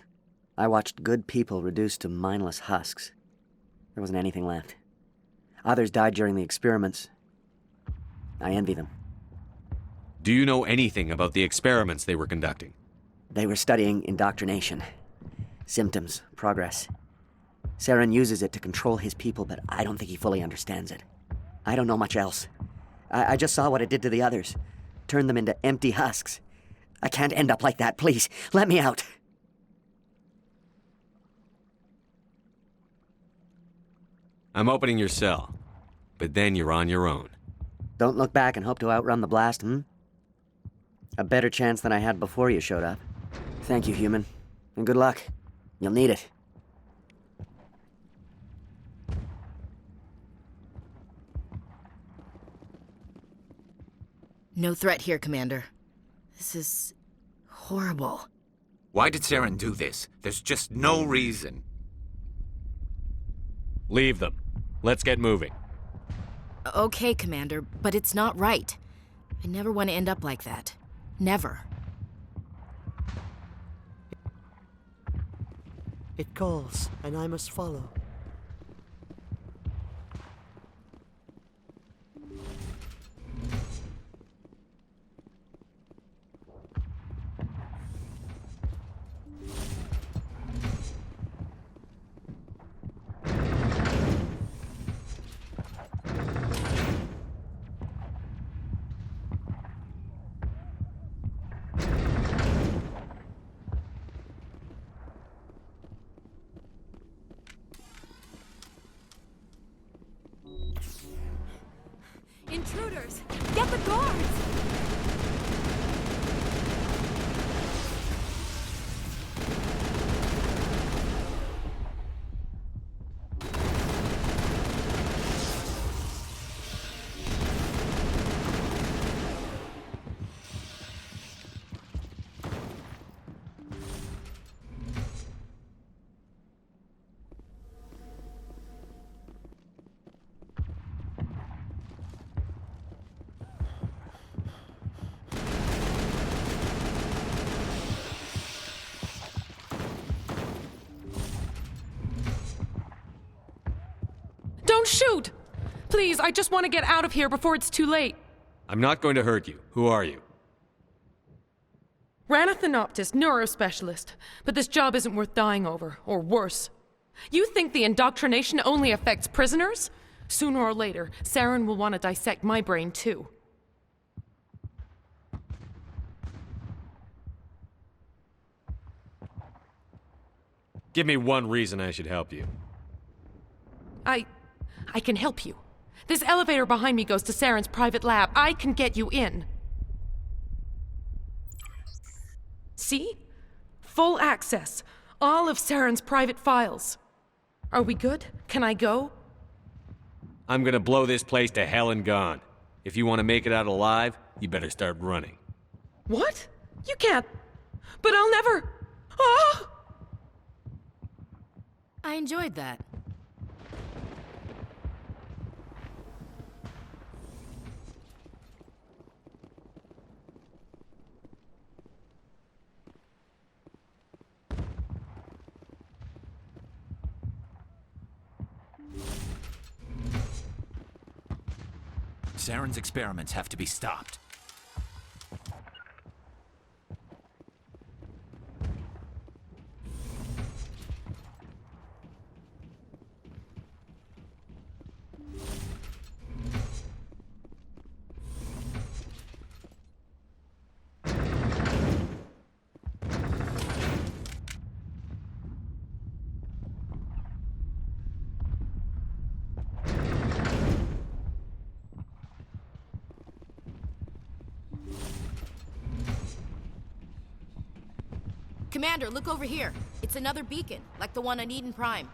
I watched good people reduced to mindless husks. There wasn't anything left. Others died during the experiments. I envy them. Do you know anything about the experiments they were conducting? They were studying indoctrination. Symptoms, progress. Saren uses it to control his people, but I don't think he fully understands it. I don't know much else. I just saw what it did to the others. Turned them into empty husks. I can't end up like that, please. Let me out. I'm opening your cell, but then you're on your own. Don't look back and hope to outrun the blast, A better chance than I had before you showed up. Thank you, human. And good luck. You'll need it. No threat here, Commander. This is horrible. Why did Saren do this? There's just no reason. Leave them. Let's get moving. Okay, Commander, but it's not right. I never want to end up like that. Never. It calls, and I must follow. Intruders! Get the guards! Don't shoot! Please, I just want to get out of here before it's too late. I'm not going to hurt you. Who are you? Ranathanoptis, neurospecialist. But this job isn't worth dying over, or worse. You think the indoctrination only affects prisoners? Sooner or later, Saren will want to dissect my brain too. Give me one reason I should help you. I can help you. This elevator behind me goes to Saren's private lab. I can get you in. See? Full access. All of Saren's private files. Are we good? Can I go? I'm gonna blow this place to hell and gone. If you want to make it out alive, you better start running. What? You can't. But I'll never. Oh! I enjoyed that. Saren's experiments have to be stopped. Commander, look over here. It's another beacon, like the one on Eden Prime.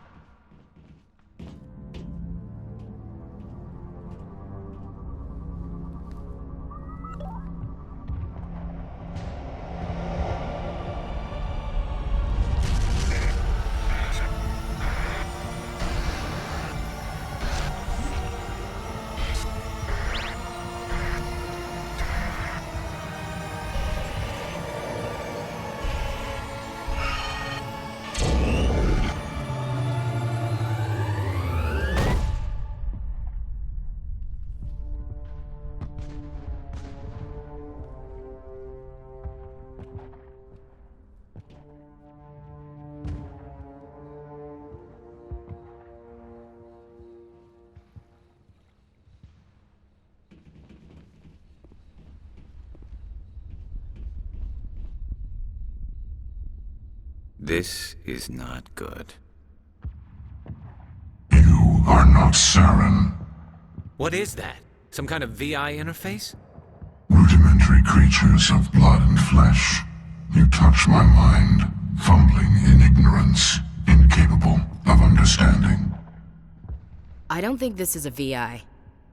This is not good. You are not Saren. What is that? Some kind of VI interface? Rudimentary creatures of blood and flesh. You touch my mind, fumbling in ignorance, incapable of understanding. I don't think this is a VI.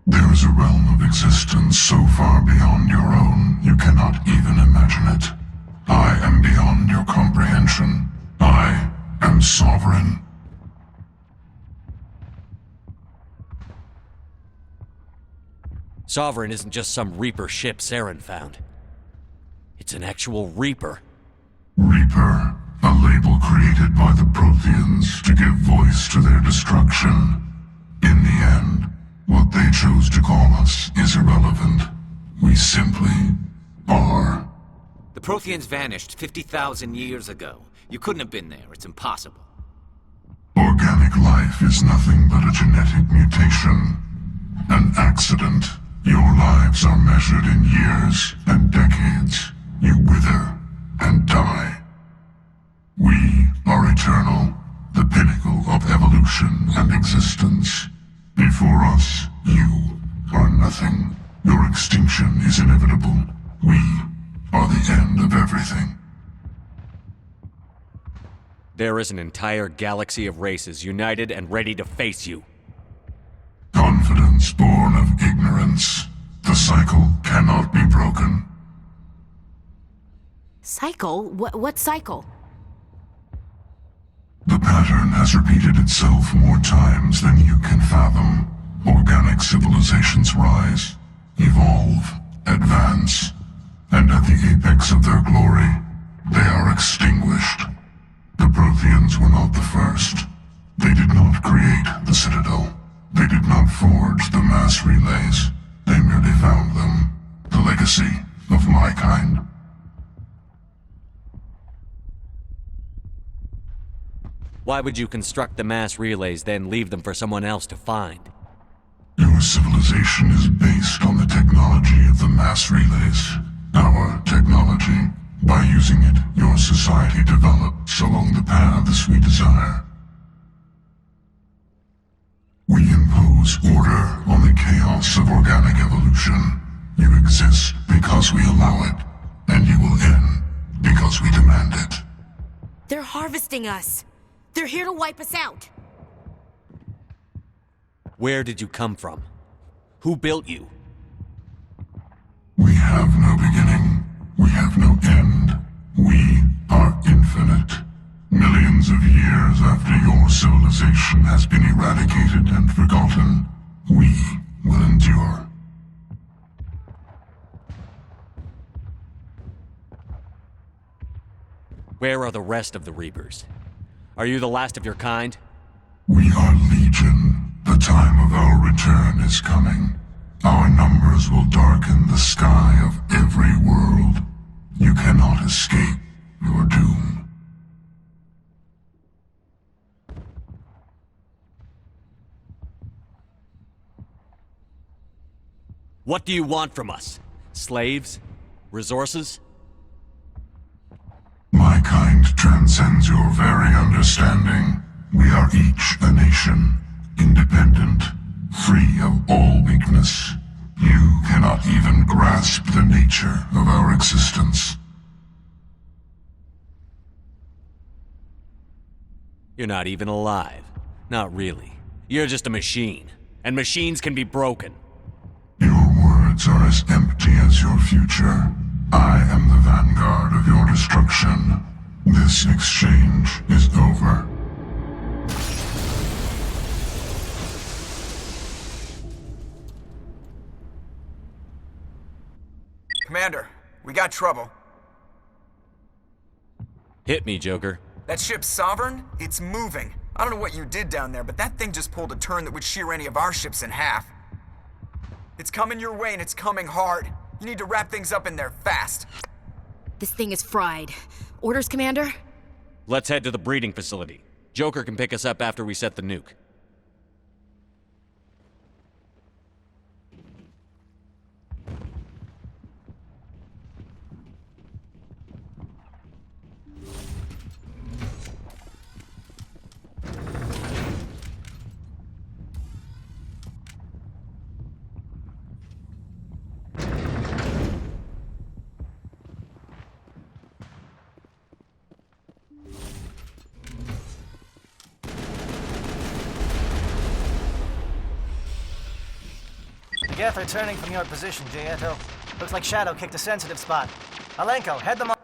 There is a realm of existence so far beyond your own, you cannot even imagine it. I am beyond your comprehension. I am sovereign. Sovereign isn't just some Reaper ship Saren found. It's an actual Reaper. Reaper, a label created by the Protheans to give voice to their destruction. In the end, what they chose to call us is irrelevant. We simply are. The Protheans vanished 50,000 years ago. You couldn't have been there. It's impossible. Organic life is nothing but a genetic mutation. An accident. Your lives are measured in years and decades. You wither and die. We are eternal, the pinnacle of evolution and existence. Before us, you are nothing. Your extinction is inevitable. We are the end of everything. There is an entire galaxy of races united and ready to face you. Confidence born of ignorance. The cycle cannot be broken. Cycle? What cycle? The pattern has repeated itself more times than you can fathom. Organic civilizations rise, evolve, advance, and at the apex of their glory, they are extinguished. The Protheans were not the first. They did not create the Citadel. They did not forge the mass relays. They merely found them. The legacy of my kind. Why would you construct the mass relays, then leave them for someone else to find? Your civilization is based on the technology of the mass relays. Our technology. By using it, your society develops along the paths we desire. We impose order on the chaos of organic evolution. You exist because we allow it, and you will end because we demand it. They're harvesting us. They're here to wipe us out. Where did you come from? Who built you? We have no beginning. We have no end. We are infinite. Millions of years after your civilization has been eradicated and forgotten, we will endure. Where are the rest of the Reapers? Are you the last of your kind? We are Legion. The time of our return is coming. Our numbers will darken the sky of every world. You cannot escape your doom. What do you want from us? Slaves? Resources? My kind transcends your very understanding. We are each a nation, independent, free of all weakness. You cannot even grasp the nature of our existence. You're not even alive. Not really. You're just a machine. And machines can be broken. Words are as empty as your future. I am the vanguard of your destruction. This exchange is over. Commander, we got trouble. Hit me, Joker. That ship Sovereign? It's moving. I don't know what you did down there, but that thing just pulled a turn that would shear any of our ships in half. It's coming your way and it's coming hard. You need to wrap things up in there fast. This thing is fried. Orders, Commander? Let's head to the breeding facility. Joker can pick us up after we set the nuke. Geth are turning from your position, Gieto. Looks like Shadow kicked a sensitive spot. Alenko, head them on.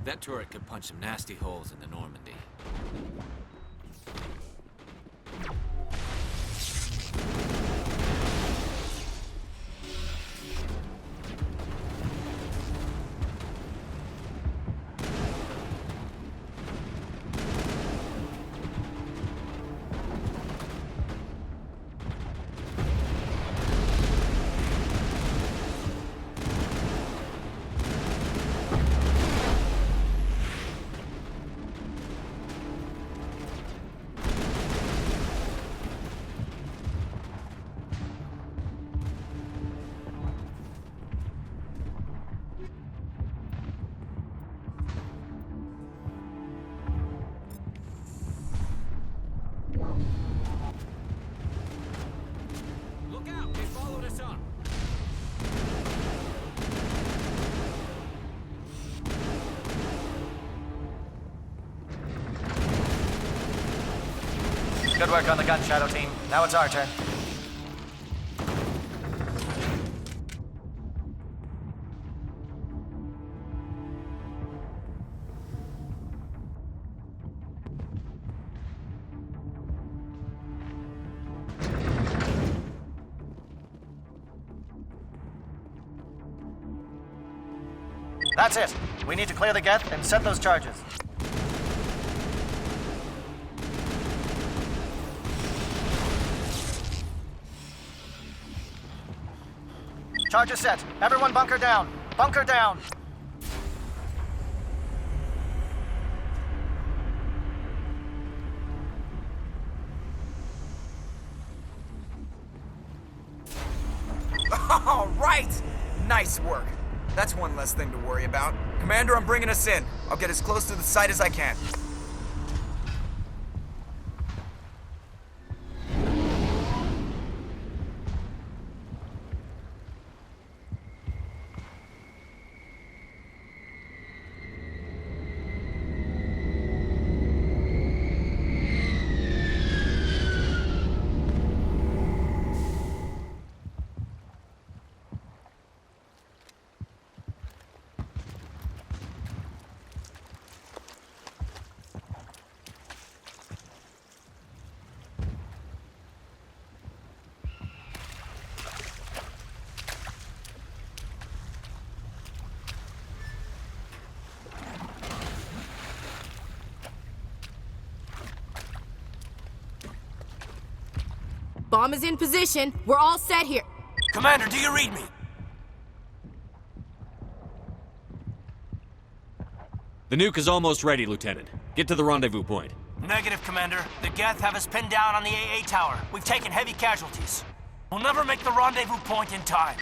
That turret could punch some nasty holes in the Normandy. Good work on the gun, Shadow Team. Now it's our turn. That's it. We need to clear the Geth and set those charges. Charges set. Everyone bunker down. Bunker down. All right! Nice work. That's one less thing to worry about. Commander, I'm bringing us in. I'll get as close to the site as I can. Bomb is in position. We're all set here. Commander, do you read me? The nuke is almost ready, Lieutenant. Get to the rendezvous point. Negative, Commander. The Geth have us pinned down on the AA tower. We've taken heavy casualties. We'll never make the rendezvous point in time.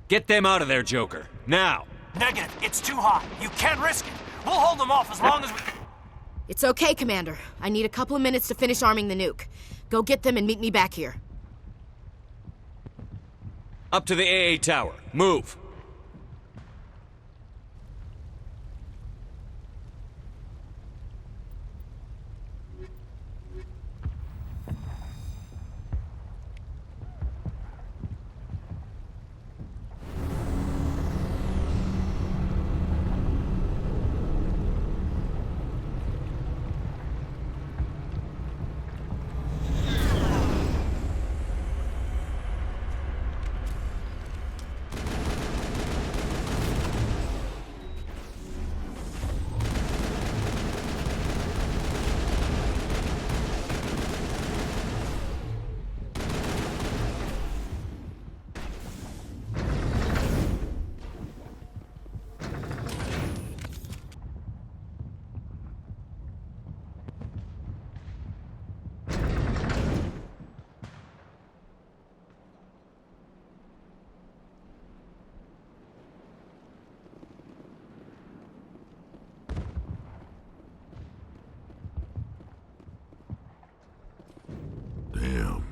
Get them out of there, Joker. Now! Negative. It's too hot. You can't risk it. We'll hold them off as long as we... It's okay, Commander. I need a couple of minutes to finish arming the nuke. Go get them and meet me back here. Up to the AA tower. Move! Damn.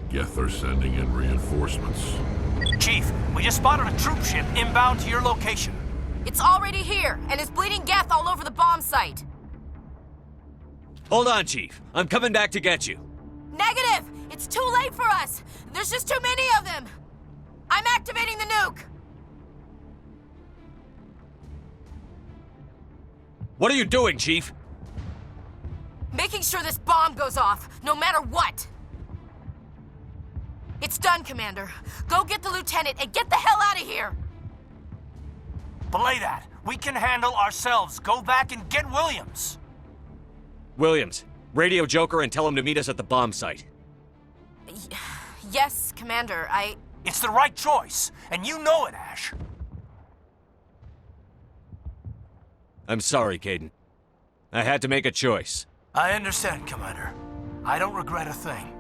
Geth are sending in reinforcements. Chief, we just spotted a troop ship inbound to your location. It's already here, and is bleeding Geth all over the bomb site. Hold on, Chief. I'm coming back to get you. Negative! It's too late for us! There's just too many of them! I'm activating the nuke! What are you doing, Chief? Making sure this bomb goes off, no matter what! It's done, Commander. Go get the lieutenant and get the hell out of here! Belay that. We can handle ourselves. Go back and get Williams. Williams, radio Joker and tell him to meet us at the bomb site. Yes, Commander, It's the right choice, and you know it, Ash. I'm sorry, Kaidan. I had to make a choice. I understand, Commander. I don't regret a thing.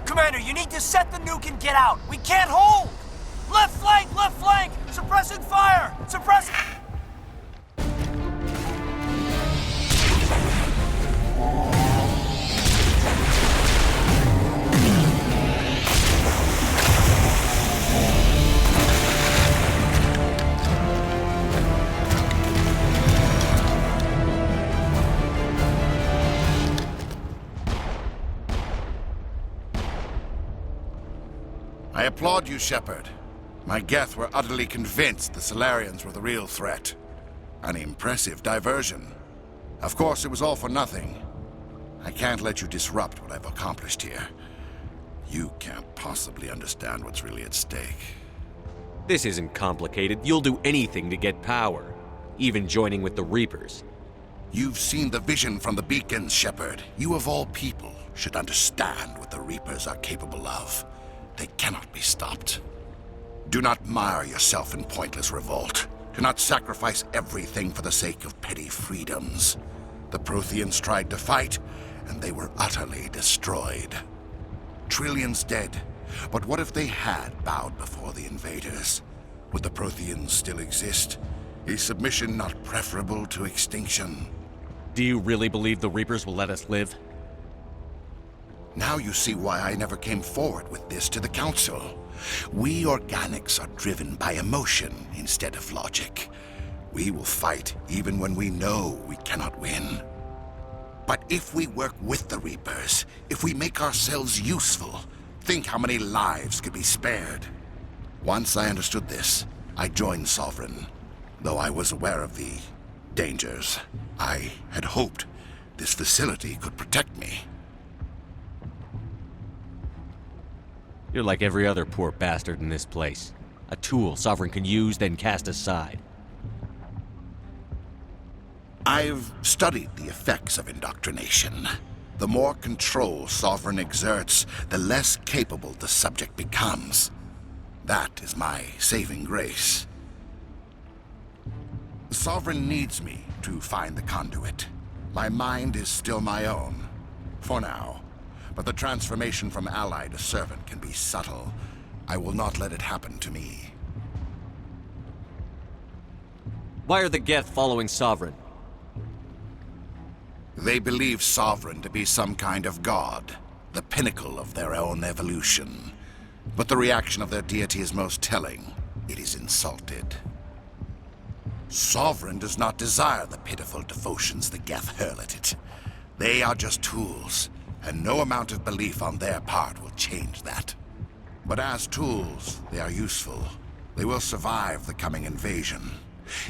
Commander, you need to set the nuke and get out. We can't hold! Left flank! Left flank! Suppressing fire! Suppressing... I applaud you, Shepard. My Geth were utterly convinced the Salarians were the real threat. An impressive diversion. Of course, it was all for nothing. I can't let you disrupt what I've accomplished here. You can't possibly understand what's really at stake. This isn't complicated. You'll do anything to get power, even joining with the Reapers. You've seen the vision from the beacons, Shepard. You of all people should understand what the Reapers are capable of. They cannot be stopped. Do not mire yourself in pointless revolt. Do not sacrifice everything for the sake of petty freedoms. The Protheans tried to fight, and they were utterly destroyed. Trillions dead, but what if they had bowed before the invaders? Would the Protheans still exist? Is submission not preferable to extinction? Do you really believe the Reapers will let us live? Now you see why I never came forward with this to the Council. We organics are driven by emotion instead of logic. We will fight even when we know we cannot win. But if we work with the Reapers, if we make ourselves useful, think how many lives could be spared. Once I understood this, I joined Sovereign. Though I was aware of the dangers, I had hoped this facility could protect me. You're like every other poor bastard in this place. A tool Sovereign can use, then cast aside. I've studied the effects of indoctrination. The more control Sovereign exerts, the less capable the subject becomes. That is my saving grace. Sovereign needs me to find the conduit. My mind is still my own, for now. But the transformation from ally to servant can be subtle. I will not let it happen to me. Why are the Geth following Sovereign? They believe Sovereign to be some kind of god, the pinnacle of their own evolution. But the reaction of their deity is most telling. It is insulted. Sovereign does not desire the pitiful devotions the Geth hurl at it. They are just tools, and no amount of belief on their part will change that. But as tools, they are useful. They will survive the coming invasion.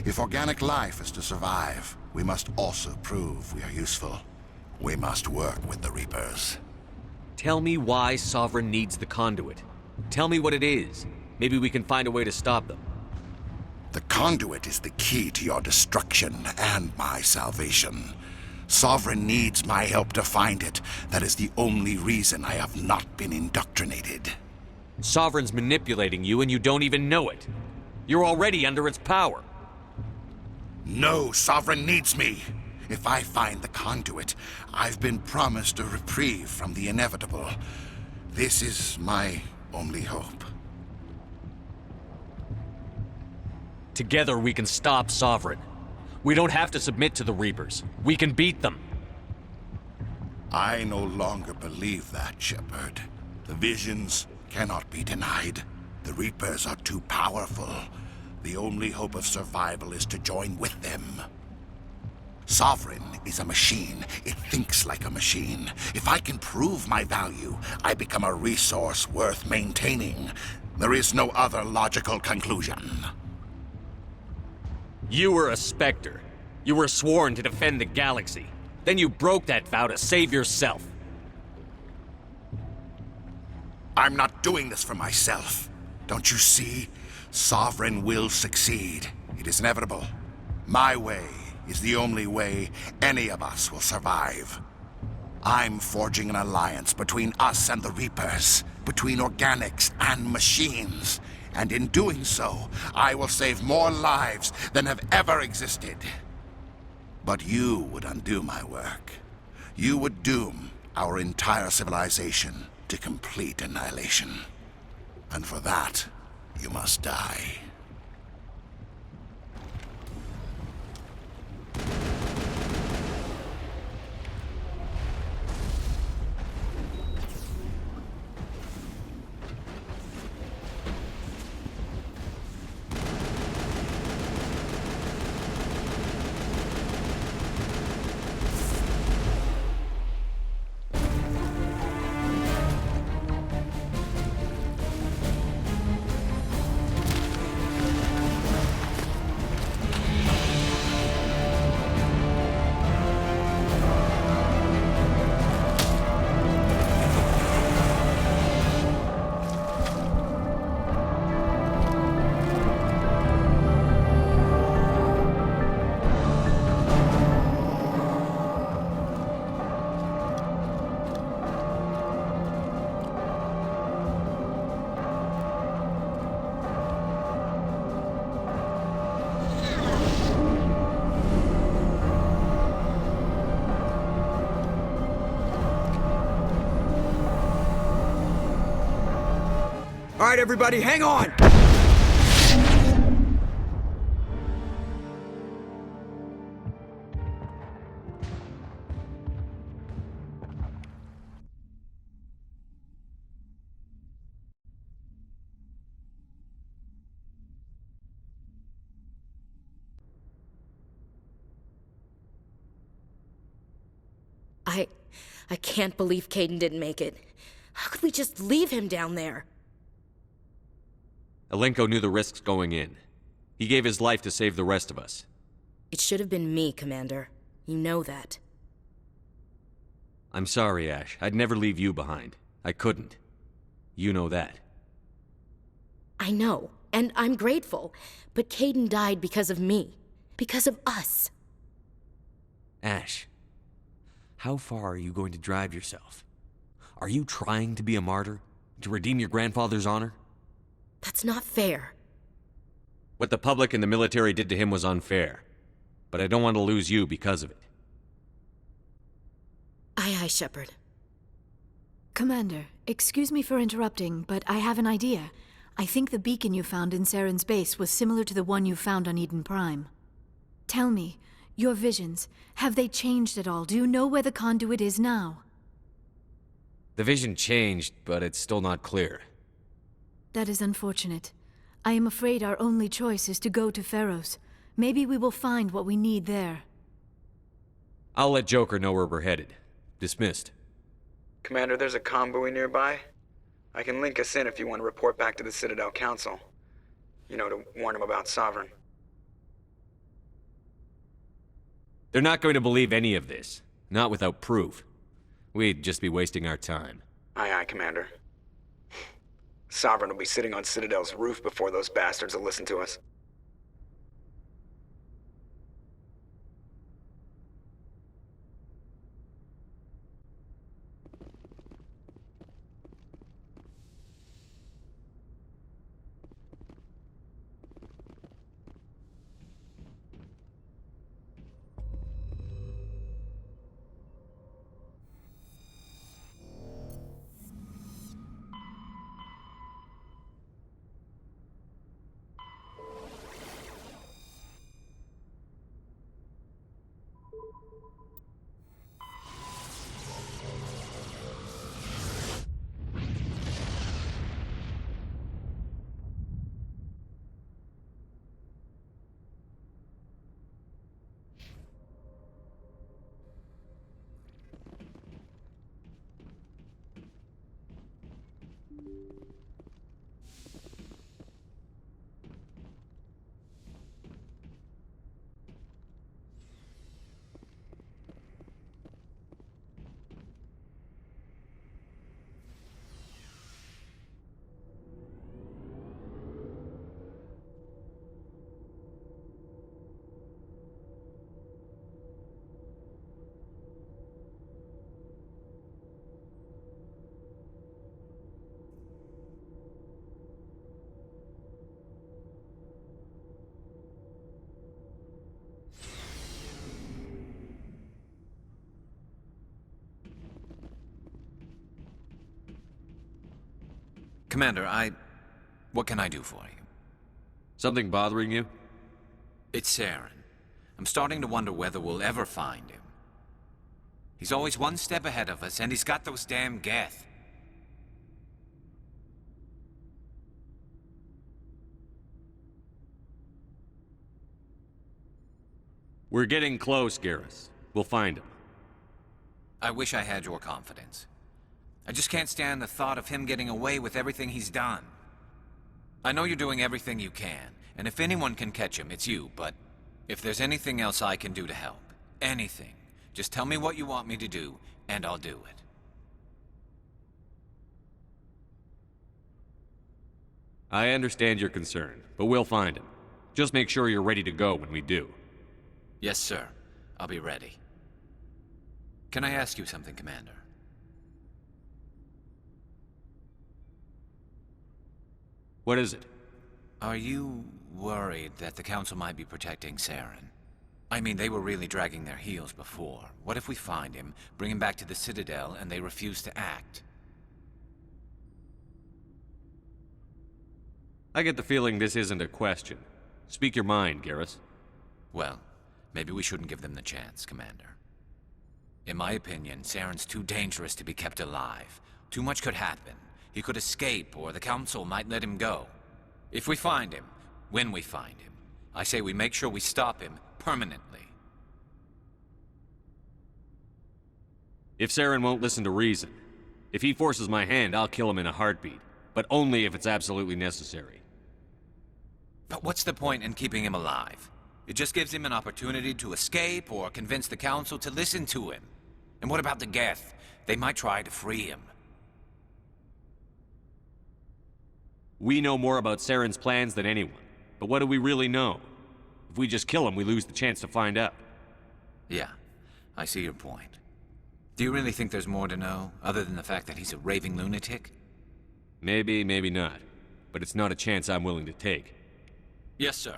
If organic life is to survive, we must also prove we are useful. We must work with the Reapers. Tell me why Sovereign needs the conduit. Tell me what it is. Maybe we can find a way to stop them. The conduit is the key to your destruction and my salvation. Sovereign needs my help to find it. That is the only reason I have not been indoctrinated. Sovereign's manipulating you and you don't even know it. You're already under its power. No, Sovereign needs me. If I find the conduit, I've been promised a reprieve from the inevitable. This is my only hope. Together we can stop Sovereign. We don't have to submit to the Reapers. We can beat them. I no longer believe that, Shepard. The visions cannot be denied. The Reapers are too powerful. The only hope of survival is to join with them. Sovereign is a machine. It thinks like a machine. If I can prove my value, I become a resource worth maintaining. There is no other logical conclusion. You were a Spectre. You were sworn to defend the galaxy. Then you broke that vow to save yourself. I'm not doing this for myself. Don't you see? Sovereign will succeed. It is inevitable. My way is the only way any of us will survive. I'm forging an alliance between us and the Reapers, between organics and machines. And in doing so, I will save more lives than have ever existed. But you would undo my work. You would doom our entire civilization to complete annihilation. And for that, you must die. All right, everybody, hang on! I can't believe Kaidan didn't make it. How could we just leave him down there? Alenko knew the risks going in. He gave his life to save the rest of us. It should have been me, Commander. You know that. I'm sorry, Ash. I'd never leave you behind. I couldn't. You know that. I know, and I'm grateful. But Kaidan died because of me. Because of us. Ash, how far are you going to drive yourself? Are you trying to be a martyr? To redeem your grandfather's honor? That's not fair. What the public and the military did to him was unfair. But I don't want to lose you because of it. Aye, Shepard. Commander, excuse me for interrupting, but I have an idea. I think the beacon you found in Saren's base was similar to the one you found on Eden Prime. Tell me, your visions, have they changed at all? Do you know where the conduit is now? The vision changed, but it's still not clear. That is unfortunate. I am afraid our only choice is to go to Pharos. Maybe we will find what we need there. I'll let Joker know where we're headed. Dismissed. Commander, there's a comm buoy nearby. I can link us in if you want to report back to the Citadel Council. You know, to warn them about Sovereign. They're not going to believe any of this. Not without proof. We'd just be wasting our time. Aye, Commander. Sovereign will be sitting on Citadel's roof before those bastards will listen to us. Commander, what can I do for you? Something bothering you? It's Saren. I'm starting to wonder whether we'll ever find him. He's always one step ahead of us, and he's got those damn Geth. We're getting close, Garrus. We'll find him. I wish I had your confidence. I just can't stand the thought of him getting away with everything he's done. I know you're doing everything you can, and if anyone can catch him, it's you, but if there's anything else I can do to help, anything, just tell me what you want me to do, and I'll do it. I understand your concern, but we'll find him. Just make sure you're ready to go when we do. Yes, sir. I'll be ready. Can I ask you something, Commander? What is it? Are you worried that the Council might be protecting Saren? I mean, they were really dragging their heels before. What if we find him, bring him back to the Citadel, and they refuse to act? I get the feeling this isn't a question. Speak your mind, Garrus. Well, maybe we shouldn't give them the chance, Commander. In my opinion, Saren's too dangerous to be kept alive. Too much could happen. He could escape, or the Council might let him go. If we find him, when we find him, I say we make sure we stop him permanently. If Saren won't listen to reason, if he forces my hand, I'll kill him in a heartbeat. But only if it's absolutely necessary. But what's the point in keeping him alive? It just gives him an opportunity to escape or convince the Council to listen to him. And what about the Geth? They might try to free him. We know more about Saren's plans than anyone. But what do we really know? If we just kill him, we lose the chance to find out. Yeah, I see your point. Do you really think there's more to know, other than the fact that he's a raving lunatic? Maybe, maybe not. But it's not a chance I'm willing to take. Yes, sir.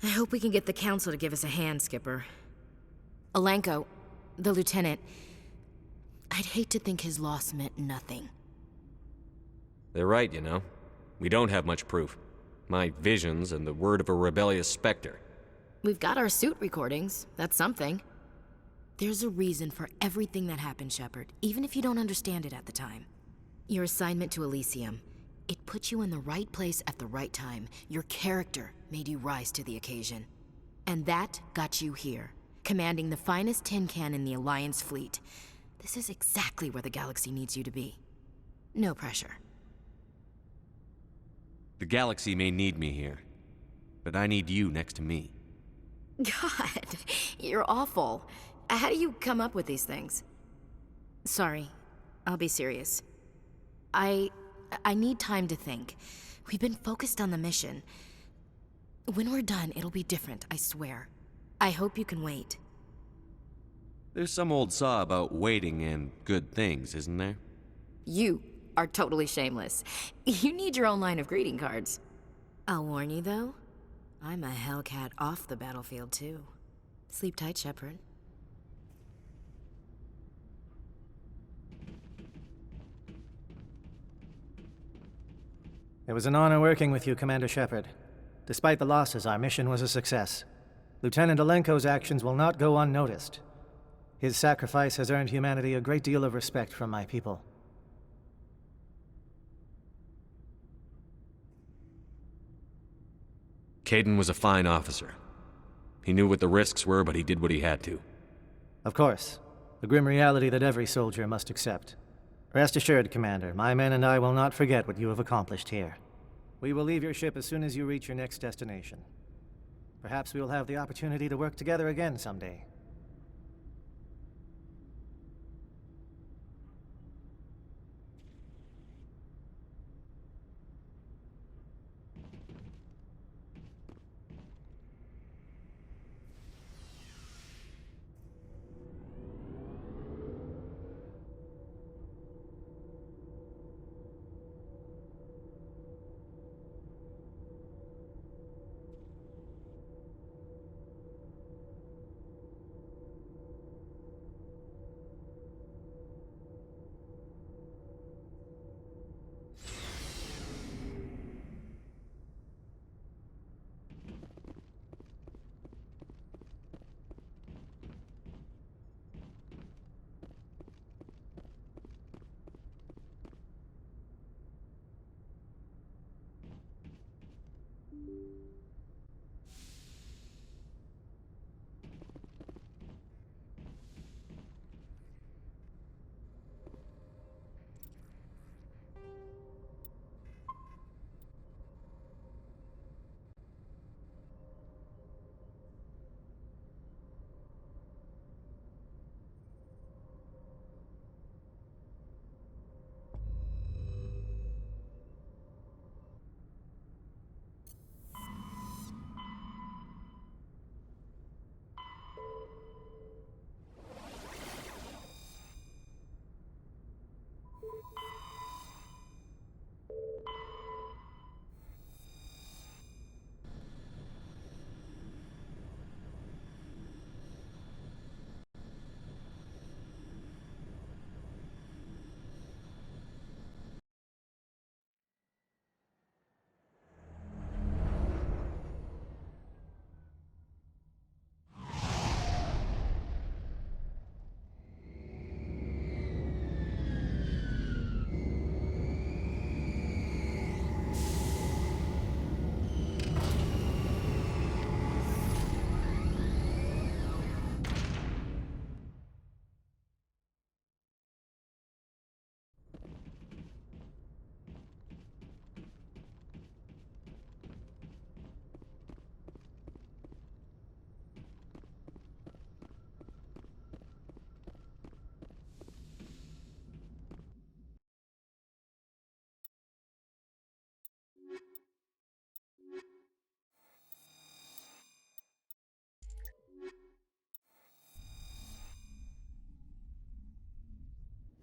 I hope we can get the Council to give us a hand, Skipper. Alenko, the lieutenant, I'd hate to think his loss meant nothing. They're right, you know. We don't have much proof. My visions and the word of a rebellious specter. We've got our suit recordings. That's something. There's a reason for everything that happened, Shepard, even if you don't understand it at the time. Your assignment to Elysium, it put you in the right place at the right time. Your character made you rise to the occasion. And that got you here, commanding the finest tin can in the Alliance fleet. This is exactly where the galaxy needs you to be. No pressure. The galaxy may need me here, but I need you next to me. God, you're awful. How do you come up with these things? Sorry, I'll be serious. I need time to think. We've been focused on the mission. When we're done, it'll be different, I swear. I hope you can wait. There's some old saw about waiting and good things, isn't there? You are totally shameless. You need your own line of greeting cards. I'll warn you, though. I'm a Hellcat off the battlefield, too. Sleep tight, Shepard. It was an honor working with you, Commander Shepard. Despite the losses, our mission was a success. Lieutenant Alenko's actions will not go unnoticed. His sacrifice has earned humanity a great deal of respect from my people. Kaidan was a fine officer. He knew what the risks were, but he did what he had to. Of course. A grim reality that every soldier must accept. Rest assured, Commander, my men and I will not forget what you have accomplished here. We will leave your ship as soon as you reach your next destination. Perhaps we will have the opportunity to work together again someday.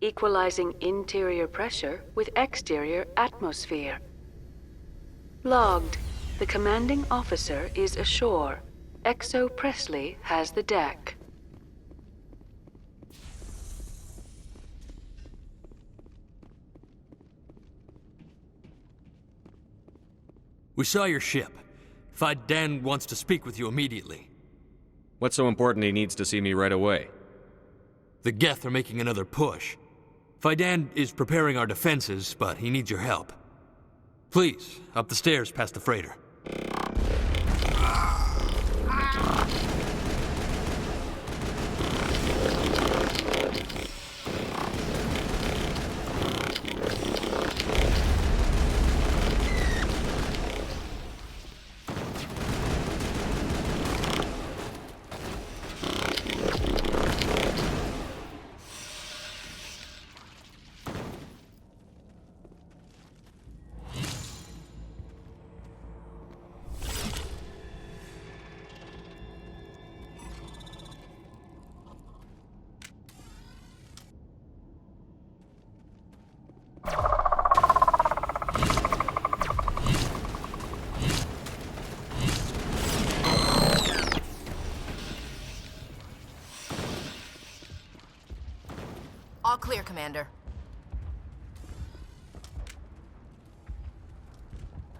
equalizing interior pressure with exterior atmosphere. Logged. The commanding officer is ashore. XO Presley has the deck. We saw your ship. Faidan wants to speak with you immediately. What's so important he needs to see me right away? The Geth are making another push. Faidan is preparing our defenses, but he needs your help. Please, up the stairs past the freighter. All clear, Commander.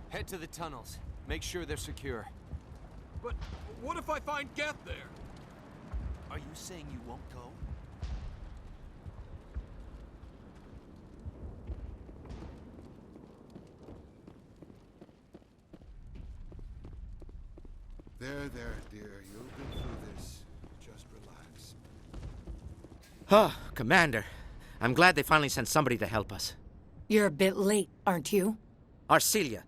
Head to the tunnels. Make sure they're secure. But what if I find Geth there? Are you saying you won't go? There, dear. You've been through this. Just relax. Oh, Commander. I'm glad they finally sent somebody to help us. You're a bit late, aren't you? Arcelia.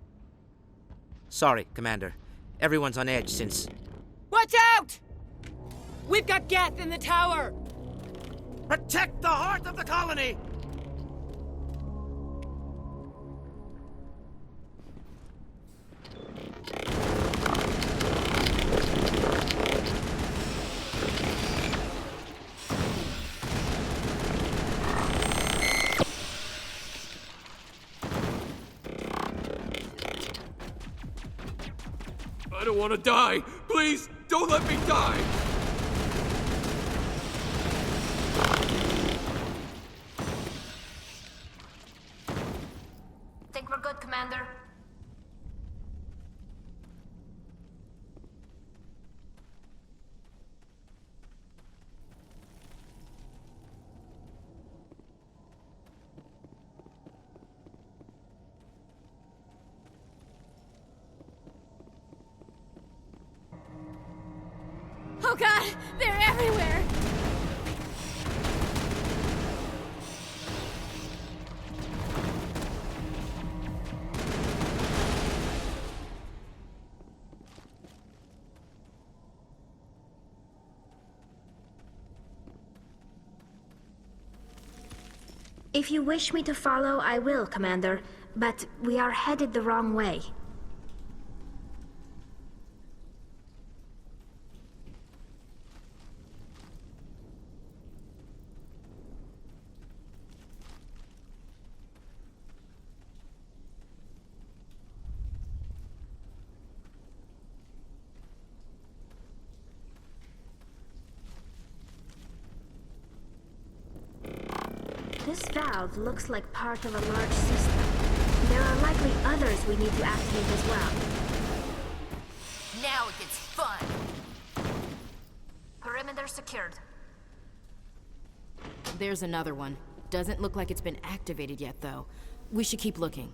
Sorry, Commander. Everyone's on edge since... Watch out! We've got Geth in the tower! Protect the heart of the colony! I don't want to die. Please, don't let me die. Think we're good, Commander? Oh god, they're everywhere! If you wish me to follow, I will, Commander. But we are headed the wrong way. This valve looks like part of a large system. There are likely others we need to activate as well. Now it gets fun! Perimeter secured. There's another one. Doesn't look like it's been activated yet, though. We should keep looking.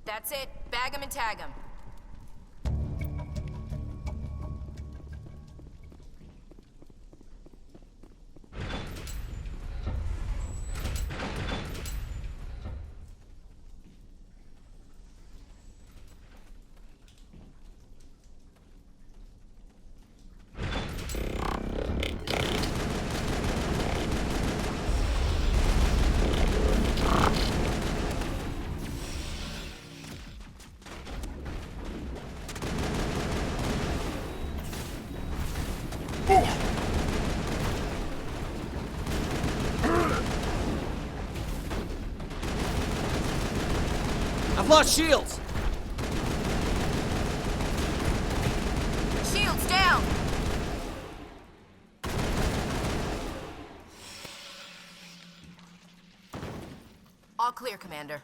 That's it. Bag 'em and tag 'em. lost shields! Shields down! All clear, Commander.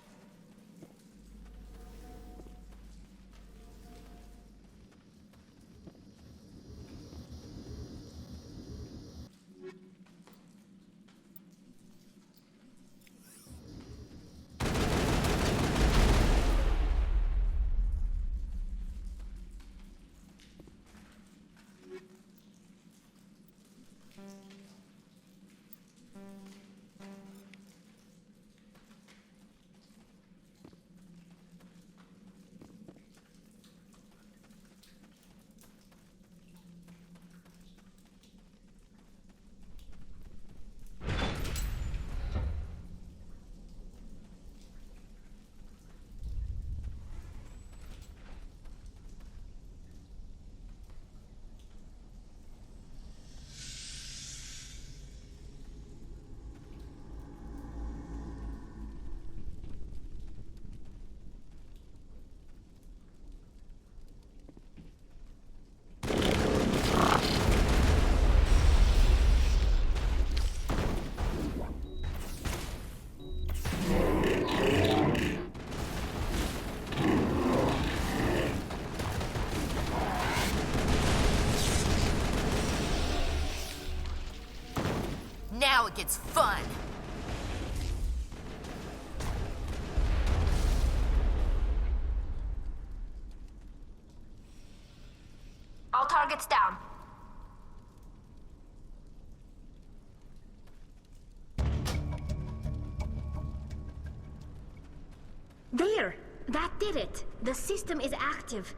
Now it gets fun! All targets down. There! That did it! The system is active.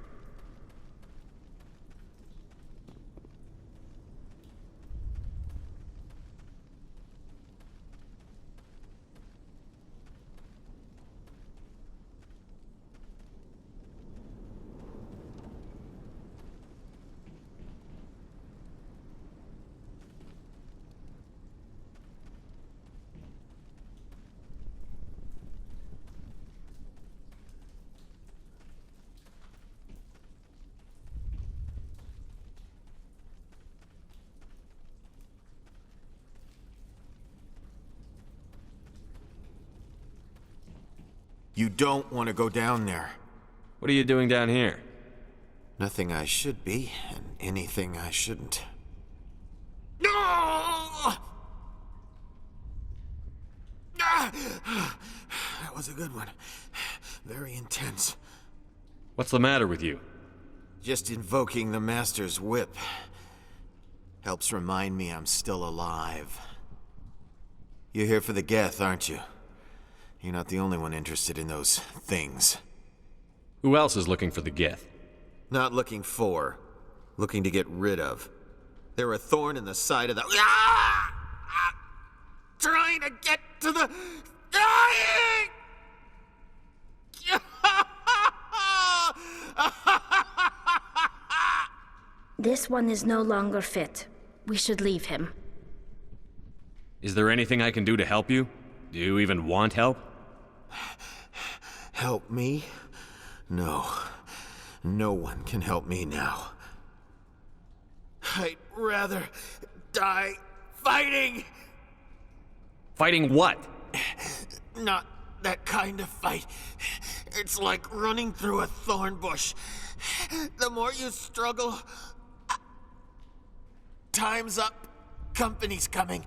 You don't want to go down there. What are you doing down here? Nothing I should be, and anything I shouldn't. No! That was a good one. Very intense. What's the matter with you? Just invoking the Master's whip helps remind me I'm still alive. You're here for the Geth, aren't you? You're not the only one interested in those things. Who else is looking for the Geth? Not looking for. Looking to get rid of. They're a thorn in the side of the... Trying to get to the... Dying! This one is no longer fit. We should leave him. Is there anything I can do to help you? Do you even want help? Help me? No. No one can help me now. I'd rather die fighting! Fighting what? Not that kind of fight. It's like running through a thorn bush. The more you struggle... Time's up. Company's coming.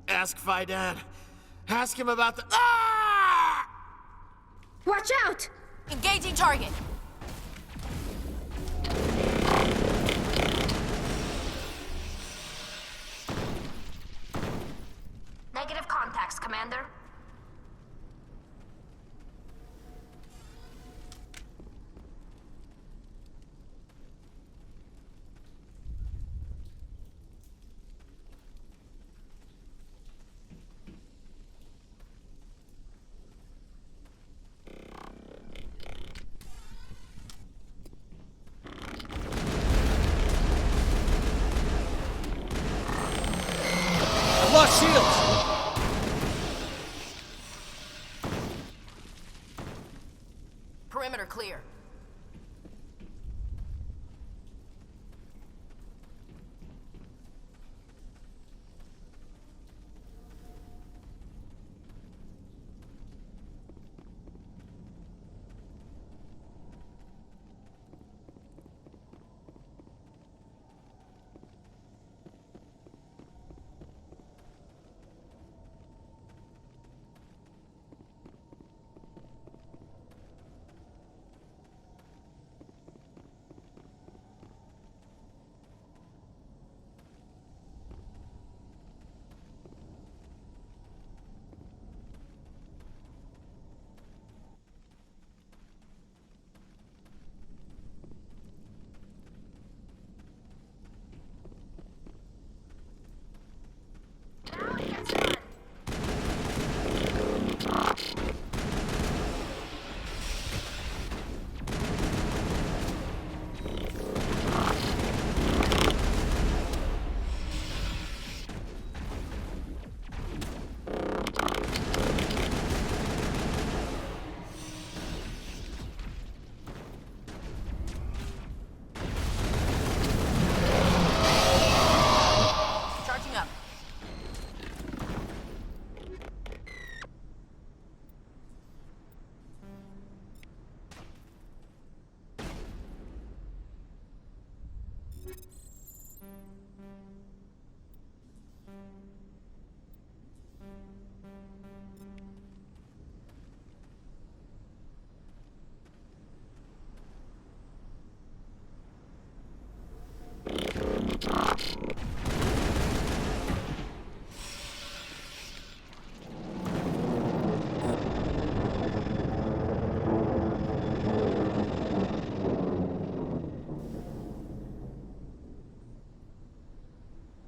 Ask Faidan. Ask him about the... Ah! Watch out! Engaging target! Negative contacts, Commander.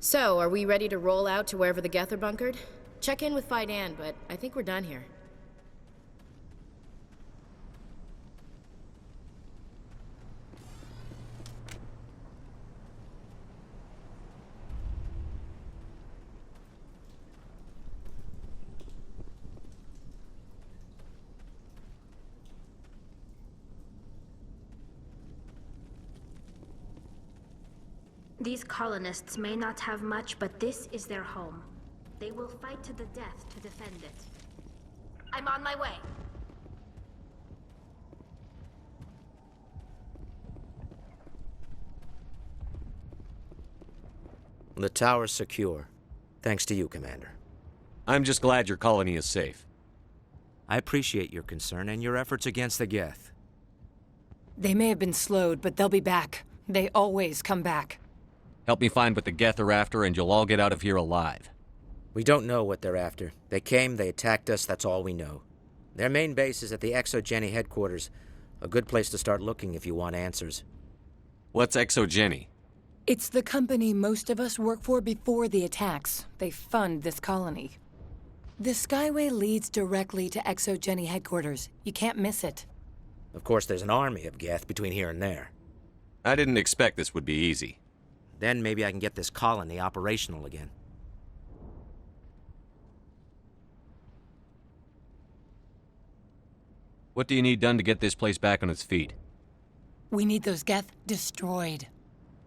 So, are we ready to roll out to wherever the Geth are bunkered? Check in with Faidan, but I think we're done here. These colonists may not have much, but this is their home. They will fight to the death to defend it. I'm on my way. The tower's secure. Thanks to you, Commander. I'm just glad your colony is safe. I appreciate your concern and your efforts against the Geth. They may have been slowed, but they'll be back. They always come back. Help me find what the Geth are after, and you'll all get out of here alive. We don't know what they're after. They came, they attacked us, that's all we know. Their main base is at the ExoGeni headquarters. A good place to start looking if you want answers. What's ExoGeni? It's the company most of us work for before the attacks. They fund this colony. The Skyway leads directly to ExoGeni headquarters. You can't miss it. Of course, there's an army of Geth between here and there. I didn't expect this would be easy. Then maybe I can get this colony operational again. What do you need done to get this place back on its feet? We need those Geth destroyed.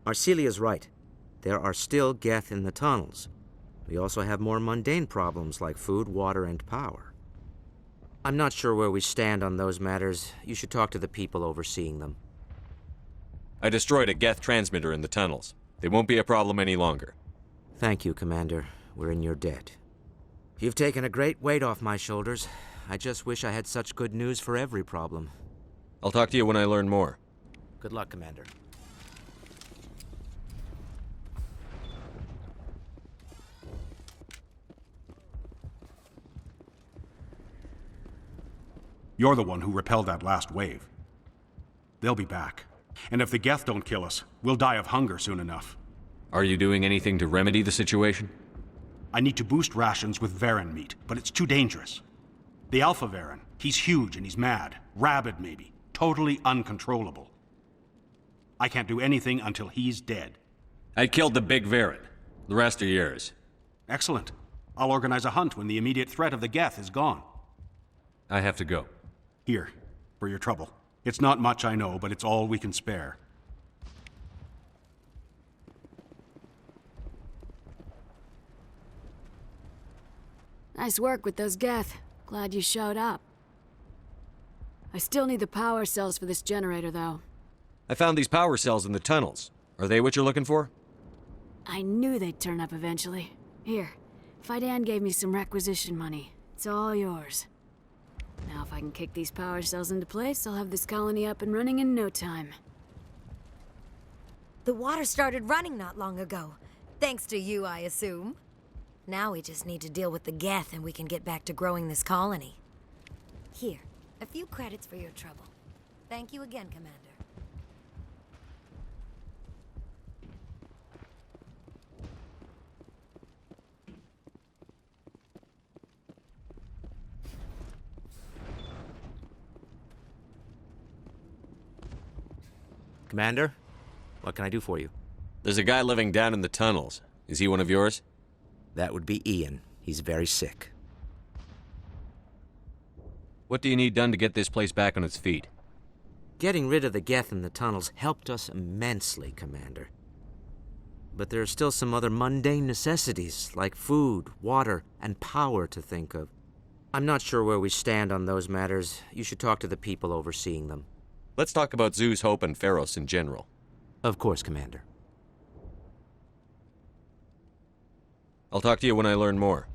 Arcelia's right. There are still Geth in the tunnels. We also have more mundane problems like food, water, and power. I'm not sure where we stand on those matters. You should talk to the people overseeing them. I destroyed a Geth transmitter in the tunnels. They won't be a problem any longer. Thank you, Commander. We're in your debt. You've taken a great weight off my shoulders. I just wish I had such good news for every problem. I'll talk to you when I learn more. Good luck, Commander. You're the one who repelled that last wave. They'll be back. And if the Geth don't kill us, we'll die of hunger soon enough. Are you doing anything to remedy the situation? I need to boost rations with Varren meat, but it's too dangerous. The Alpha Varren, he's huge and he's mad. Rabid, maybe. Totally uncontrollable. I can't do anything until he's dead. I killed the big Varren. The rest are yours. Excellent. I'll organize a hunt when the immediate threat of the Geth is gone. I have to go. Here, for your trouble. It's not much, I know, but it's all we can spare. Nice work with those Geth. Glad you showed up. I still need the power cells for this generator, though. I found these power cells in the tunnels. Are they what you're looking for? I knew they'd turn up eventually. Here, Faidan gave me some requisition money. It's all yours. Now if I can kick these power cells into place, I'll have this colony up and running in no time. The water started running not long ago. Thanks to you, I assume. Now we just need to deal with the Geth and we can get back to growing this colony. Here, a few credits for your trouble. Thank you again, Commander. Commander, what can I do for you? There's a guy living down in the tunnels. Is he one of yours? That would be Ian. He's very sick. What do you need done to get this place back on its feet? Getting rid of the Geth in the tunnels helped us immensely, Commander. But there are still some other mundane necessities, like food, water, and power to think of. I'm not sure where we stand on those matters. You should talk to the people overseeing them. Let's talk about Zeus, Hope, and Pharos in general. Of course, Commander. I'll talk to you when I learn more.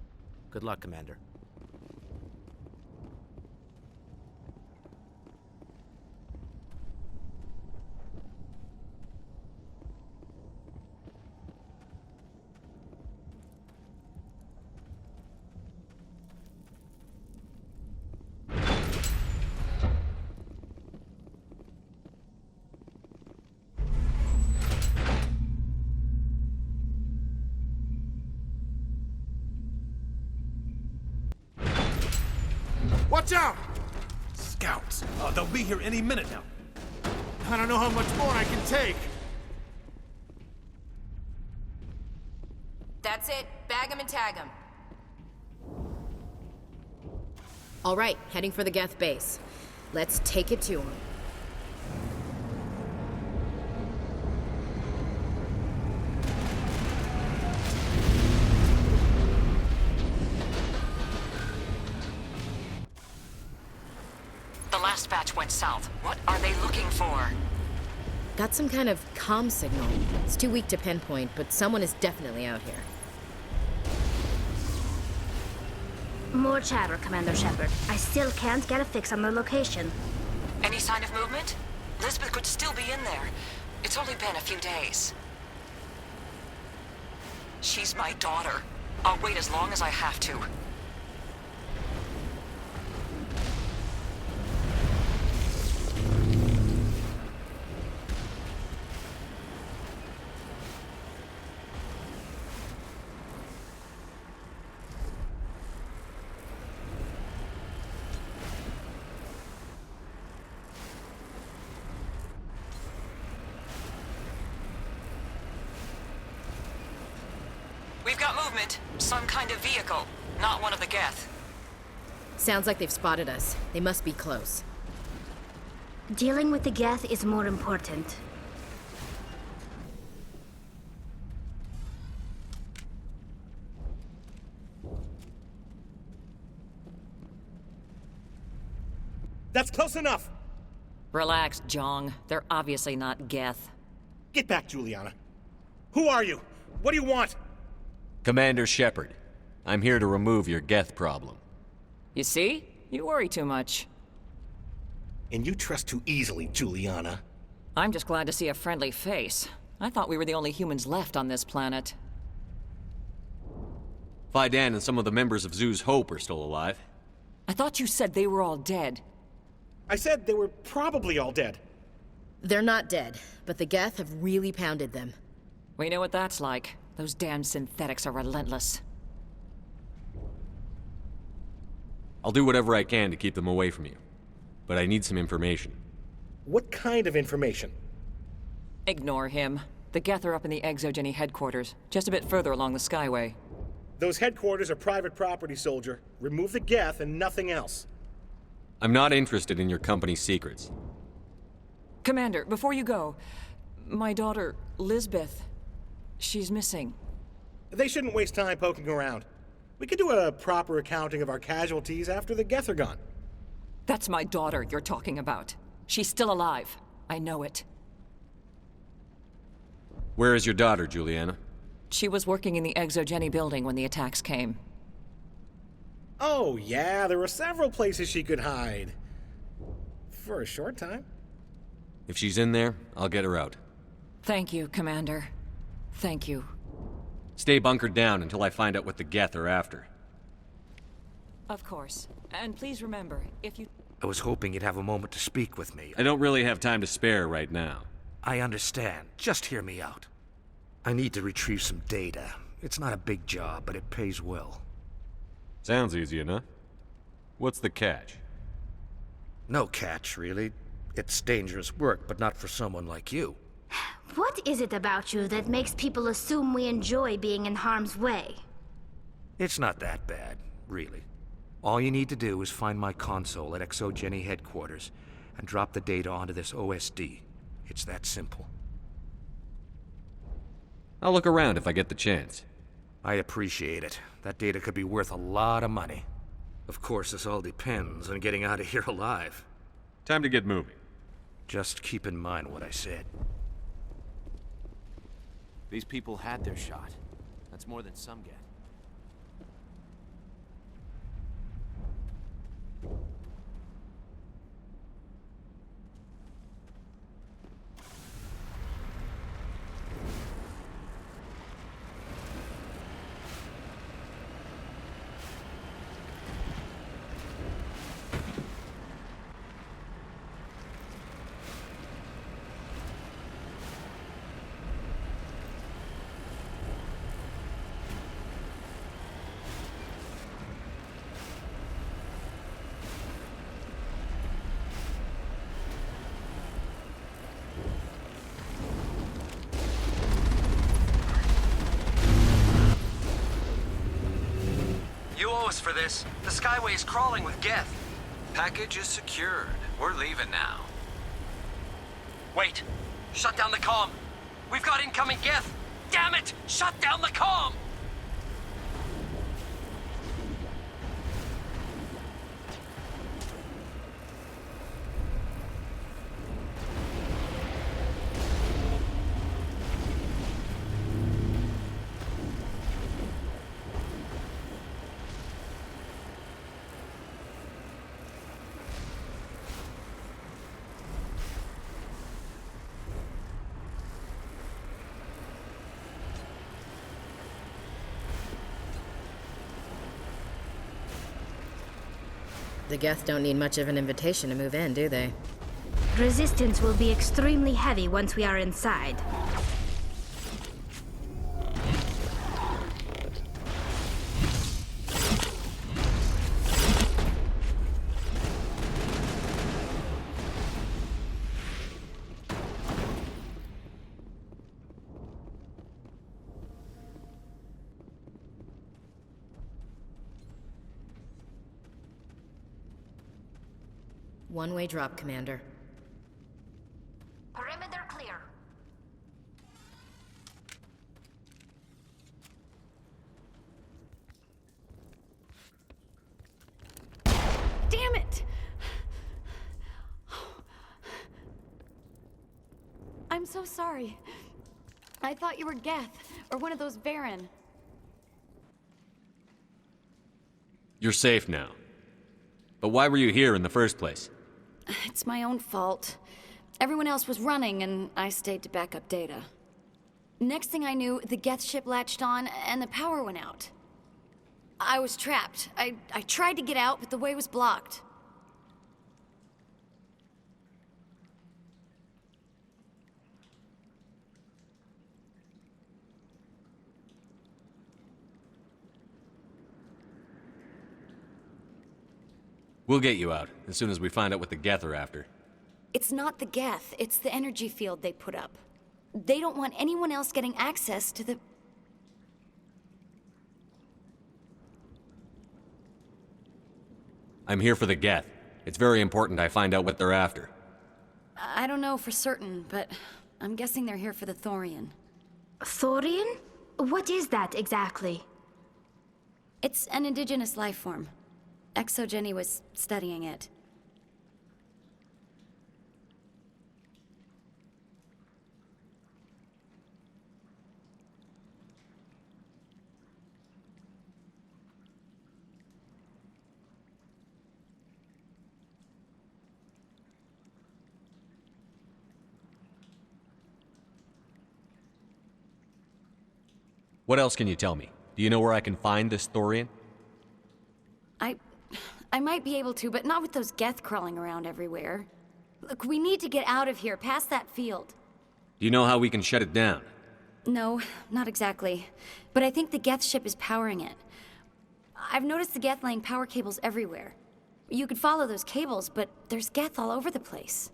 Good luck, Commander. Watch out! Scouts. Oh, they'll be here any minute now. I don't know how much more I can take. That's it. Bag him and tag him. All right, heading for the Geth base. Let's take it to him. The last batch went south. What are they looking for? Got some kind of comm signal. It's too weak to pinpoint, but someone is definitely out here. More chatter, Commander Shepard. I still can't get a fix on their location. Any sign of movement? Lisbeth could still be in there. It's only been a few days. She's my daughter. I'll wait as long as I have to. We've got movement. Some kind of vehicle. Not one of the Geth. Sounds like they've spotted us. They must be close. Dealing with the Geth is more important. That's close enough! Relax, Jong. They're obviously not Geth. Get back, Juliana. Who are you? What do you want? Commander Shepard, I'm here to remove your Geth problem. You see? You worry too much. And you trust too easily, Juliana. I'm just glad to see a friendly face. I thought we were the only humans left on this planet. Faidan and some of the members of Zoo's Hope are still alive. I thought you said they were all dead. I said they were probably all dead. They're not dead, but the Geth have really pounded them. We know what that's like. Those damn synthetics are relentless. I'll do whatever I can to keep them away from you. But I need some information. What kind of information? Ignore him. The Geth are up in the Exogeny headquarters, just a bit further along the Skyway. Those headquarters are private property, soldier. Remove the Geth and nothing else. I'm not interested in your company's secrets. Commander, before you go, my daughter, Lisbeth, she's missing. They shouldn't waste time poking around. We could do a proper accounting of our casualties after the Geth are gone. That's my daughter you're talking about. She's still alive. I know it. Where is your daughter, Juliana? She was working in the Exogeny building when the attacks came. Oh, yeah, there were several places she could hide. For a short time. If she's in there, I'll get her out. Thank you, Commander. Thank you. Stay bunkered down until I find out what the Geth are after. Of course. And please remember, if you... I was hoping you'd have a moment to speak with me. I don't really have time to spare right now. I understand. Just hear me out. I need to retrieve some data. It's not a big job, but it pays well. Sounds easy enough. What's the catch? No catch, really. It's dangerous work, but not for someone like you. What is it about you that makes people assume we enjoy being in harm's way? It's not that bad, really. All you need to do is find my console at Exogeny headquarters and drop the data onto this OSD. It's that simple. I'll look around if I get the chance. I appreciate it. That data could be worth a lot of money. Of course, this all depends on getting out of here alive. Time to get moving. Just keep in mind what I said. These people had their shot. That's more than some get. us for this? The Skyway is crawling with Geth. Package is secured. We're leaving now. Wait! Shut down the comm! We've got incoming Geth! Damn it! Shut down the comm! The Geth don't need much of an invitation to move in, do they? Resistance will be extremely heavy once we are inside. One-way drop, Commander. Perimeter clear. Damn it! I'm so sorry. I thought you were Geth, or one of those Varen. You're safe now. But why were you here in the first place? It's my own fault. Everyone else was running, and I stayed to back up data. Next thing I knew, the Geth ship latched on, and the power went out. I was trapped. I tried to get out, but the way was blocked. We'll get you out, as soon as we find out what the Geth are after. It's not the Geth, it's the energy field they put up. They don't want anyone else getting access to the... I'm here for the Geth. It's very important I find out what they're after. I don't know for certain, but I'm guessing they're here for the Thorian. Thorian? What is that exactly? It's an indigenous life form. ExoGenny was studying it. What else can you tell me? Do you know where I can find this Thorian? I might be able to, but not with those Geth crawling around everywhere. Look, we need to get out of here, past that field. Do you know how we can shut it down? No, not exactly. But I think the Geth ship is powering it. I've noticed the Geth laying power cables everywhere. You could follow those cables, but there's Geth all over the place.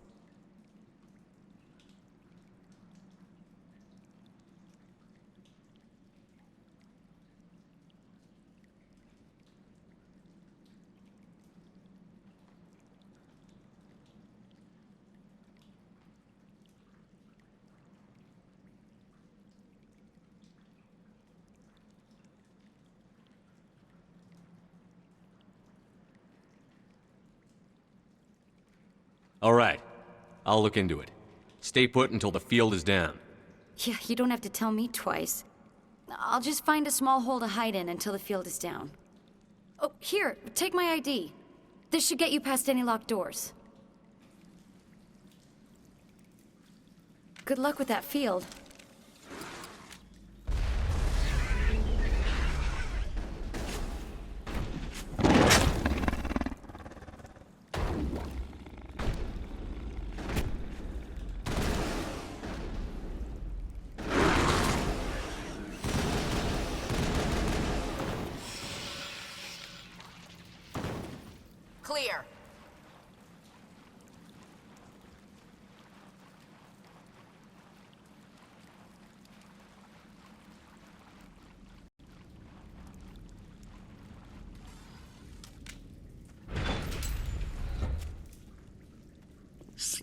All right. I'll look into it. Stay put until the field is down. Yeah, you don't have to tell me twice. I'll just find a small hole to hide in until the field is down. Oh, here, take my ID. This should get you past any locked doors. Good luck with that field. Clear.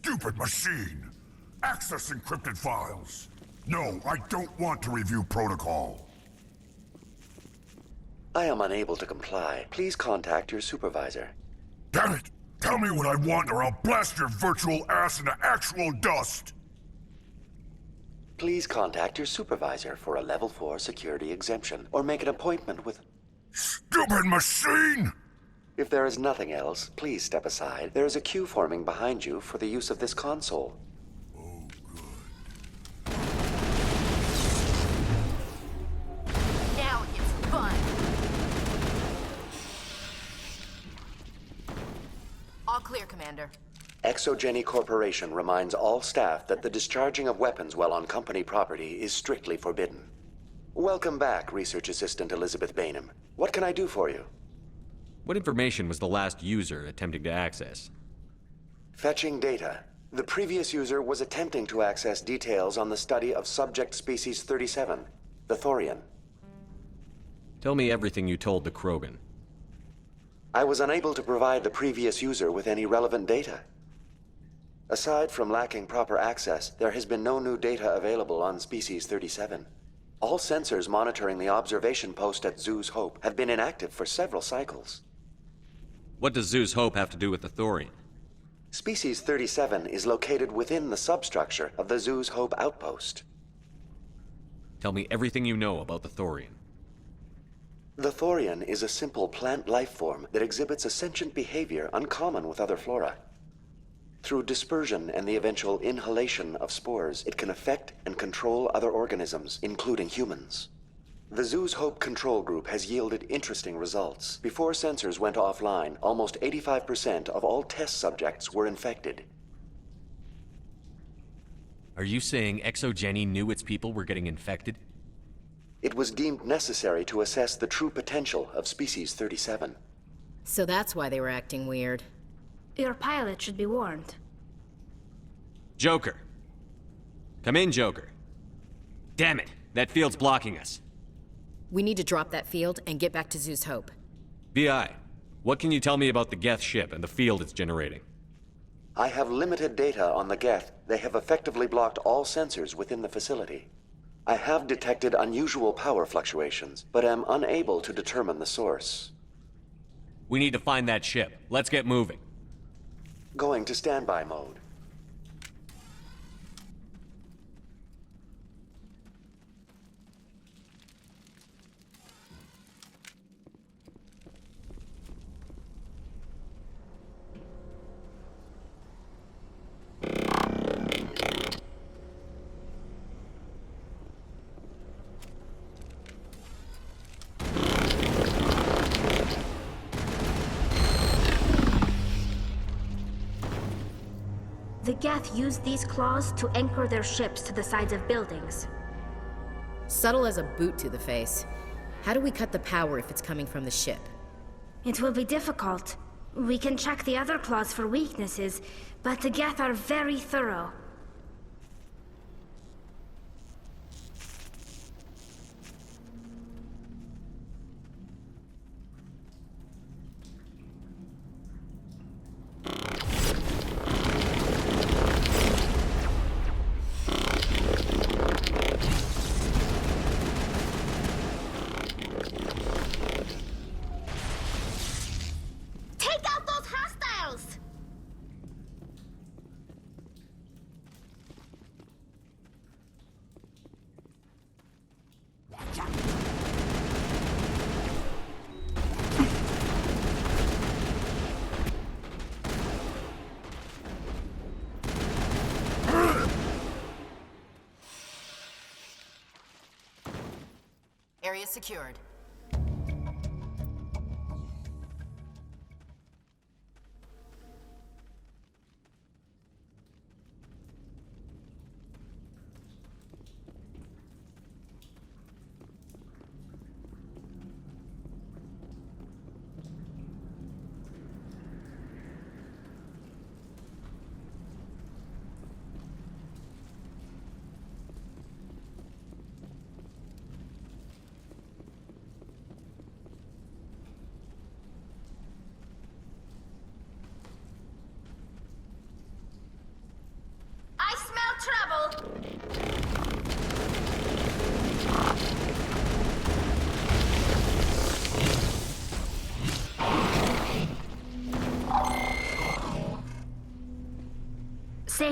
Stupid machine! Access encrypted files! No, I don't want to review protocol. I am unable to comply. Please contact your supervisor. Damn it! Tell me what I want or I'll blast your virtual ass into actual dust! Please contact your supervisor for a Level 4 security exemption, or make an appointment with... Stupid machine! If there is nothing else, please step aside. There is a queue forming behind you for the use of this console. Now it's fun. All clear, Commander. Exogeny Corporation reminds all staff that the discharging of weapons while on company property is strictly forbidden. Welcome back, Research Assistant Elizabeth Bainham. What can I do for you? What information was the last user attempting to access? Fetching data. The previous user was attempting to access details on the study of subject species 37, the Thorian. Tell me everything you told the Krogan. I was unable to provide the previous user with any relevant data. Aside from lacking proper access, there has been no new data available on Species 37. All sensors monitoring the observation post at Zoo's Hope have been inactive for several cycles. What does Zoo's Hope have to do with the Thorian? Species 37 is located within the substructure of the Zoo's Hope outpost. Tell me everything you know about the Thorian. The Thorian is a simple plant life form that exhibits a sentient behavior uncommon with other flora. Through dispersion and the eventual inhalation of spores, it can affect and control other organisms, including humans. The Zoo's Hope control group has yielded interesting results. Before sensors went offline, almost 85% of all test subjects were infected. Are you saying Exogeny knew its people were getting infected? It was deemed necessary to assess the true potential of Species 37. So that's why they were acting weird. Your pilot should be warned. Joker! Come in, Joker. Damn it! That field's blocking us. We need to drop that field and get back to Zoo's Hope. BI, what can you tell me about the Geth ship and the field it's generating? I have limited data on the Geth. They have effectively blocked all sensors within the facility. I have detected unusual power fluctuations, but am unable to determine the source. We need to find that ship. Let's get moving. Going to standby mode. The Geth used these claws to anchor their ships to the sides of buildings. Subtle as a boot to the face. How do we cut the power if it's coming from the ship? It will be difficult. We can check the other claws for weaknesses, but the Geth are very thorough. Area secured.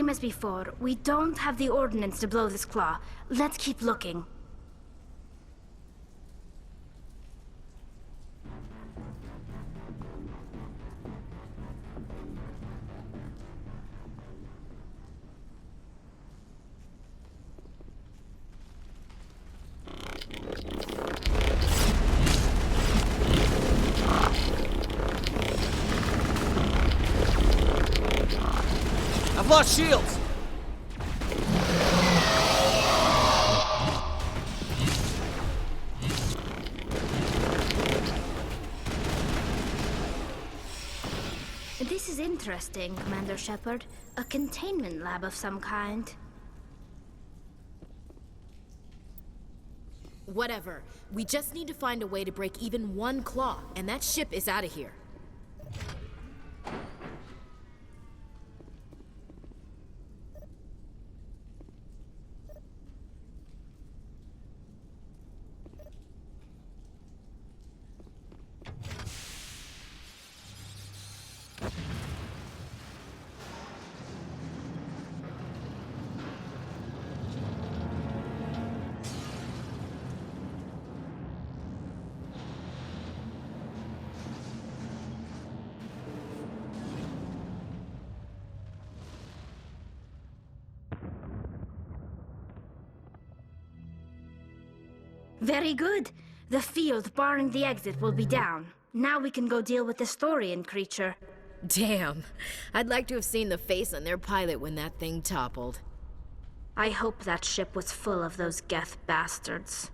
same as before. We don't have the ordnance to blow this claw. Let's keep looking. I've lost shields! This is interesting, Commander Shepard. A containment lab of some kind. Whatever. We just need to find a way to break even one claw, and that ship is out of here. Very good. The field barring the exit will be down. Now we can go deal with the Thorian creature. Damn. I'd like to have seen the face on their pilot when that thing toppled. I hope that ship was full of those Geth bastards.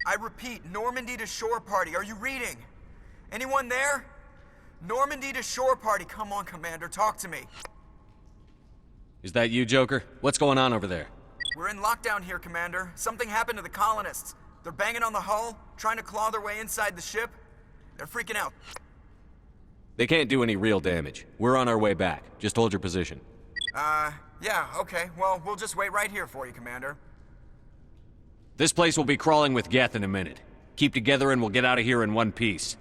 I repeat, Normandy to shore party. Are you reading? Anyone there? Normandy to shore party. Come on, Commander, talk to me. Is that you, Joker? What's going on over there? We're in lockdown here, Commander. Something happened to the colonists. They're banging on the hull, trying to claw their way inside the ship. They're freaking out. They can't do any real damage. We're on our way back. Just hold your position. Yeah, okay. Well, we'll just wait right here for you, Commander. This place will be crawling with Geth in a minute. Keep together and we'll get out of here in one piece.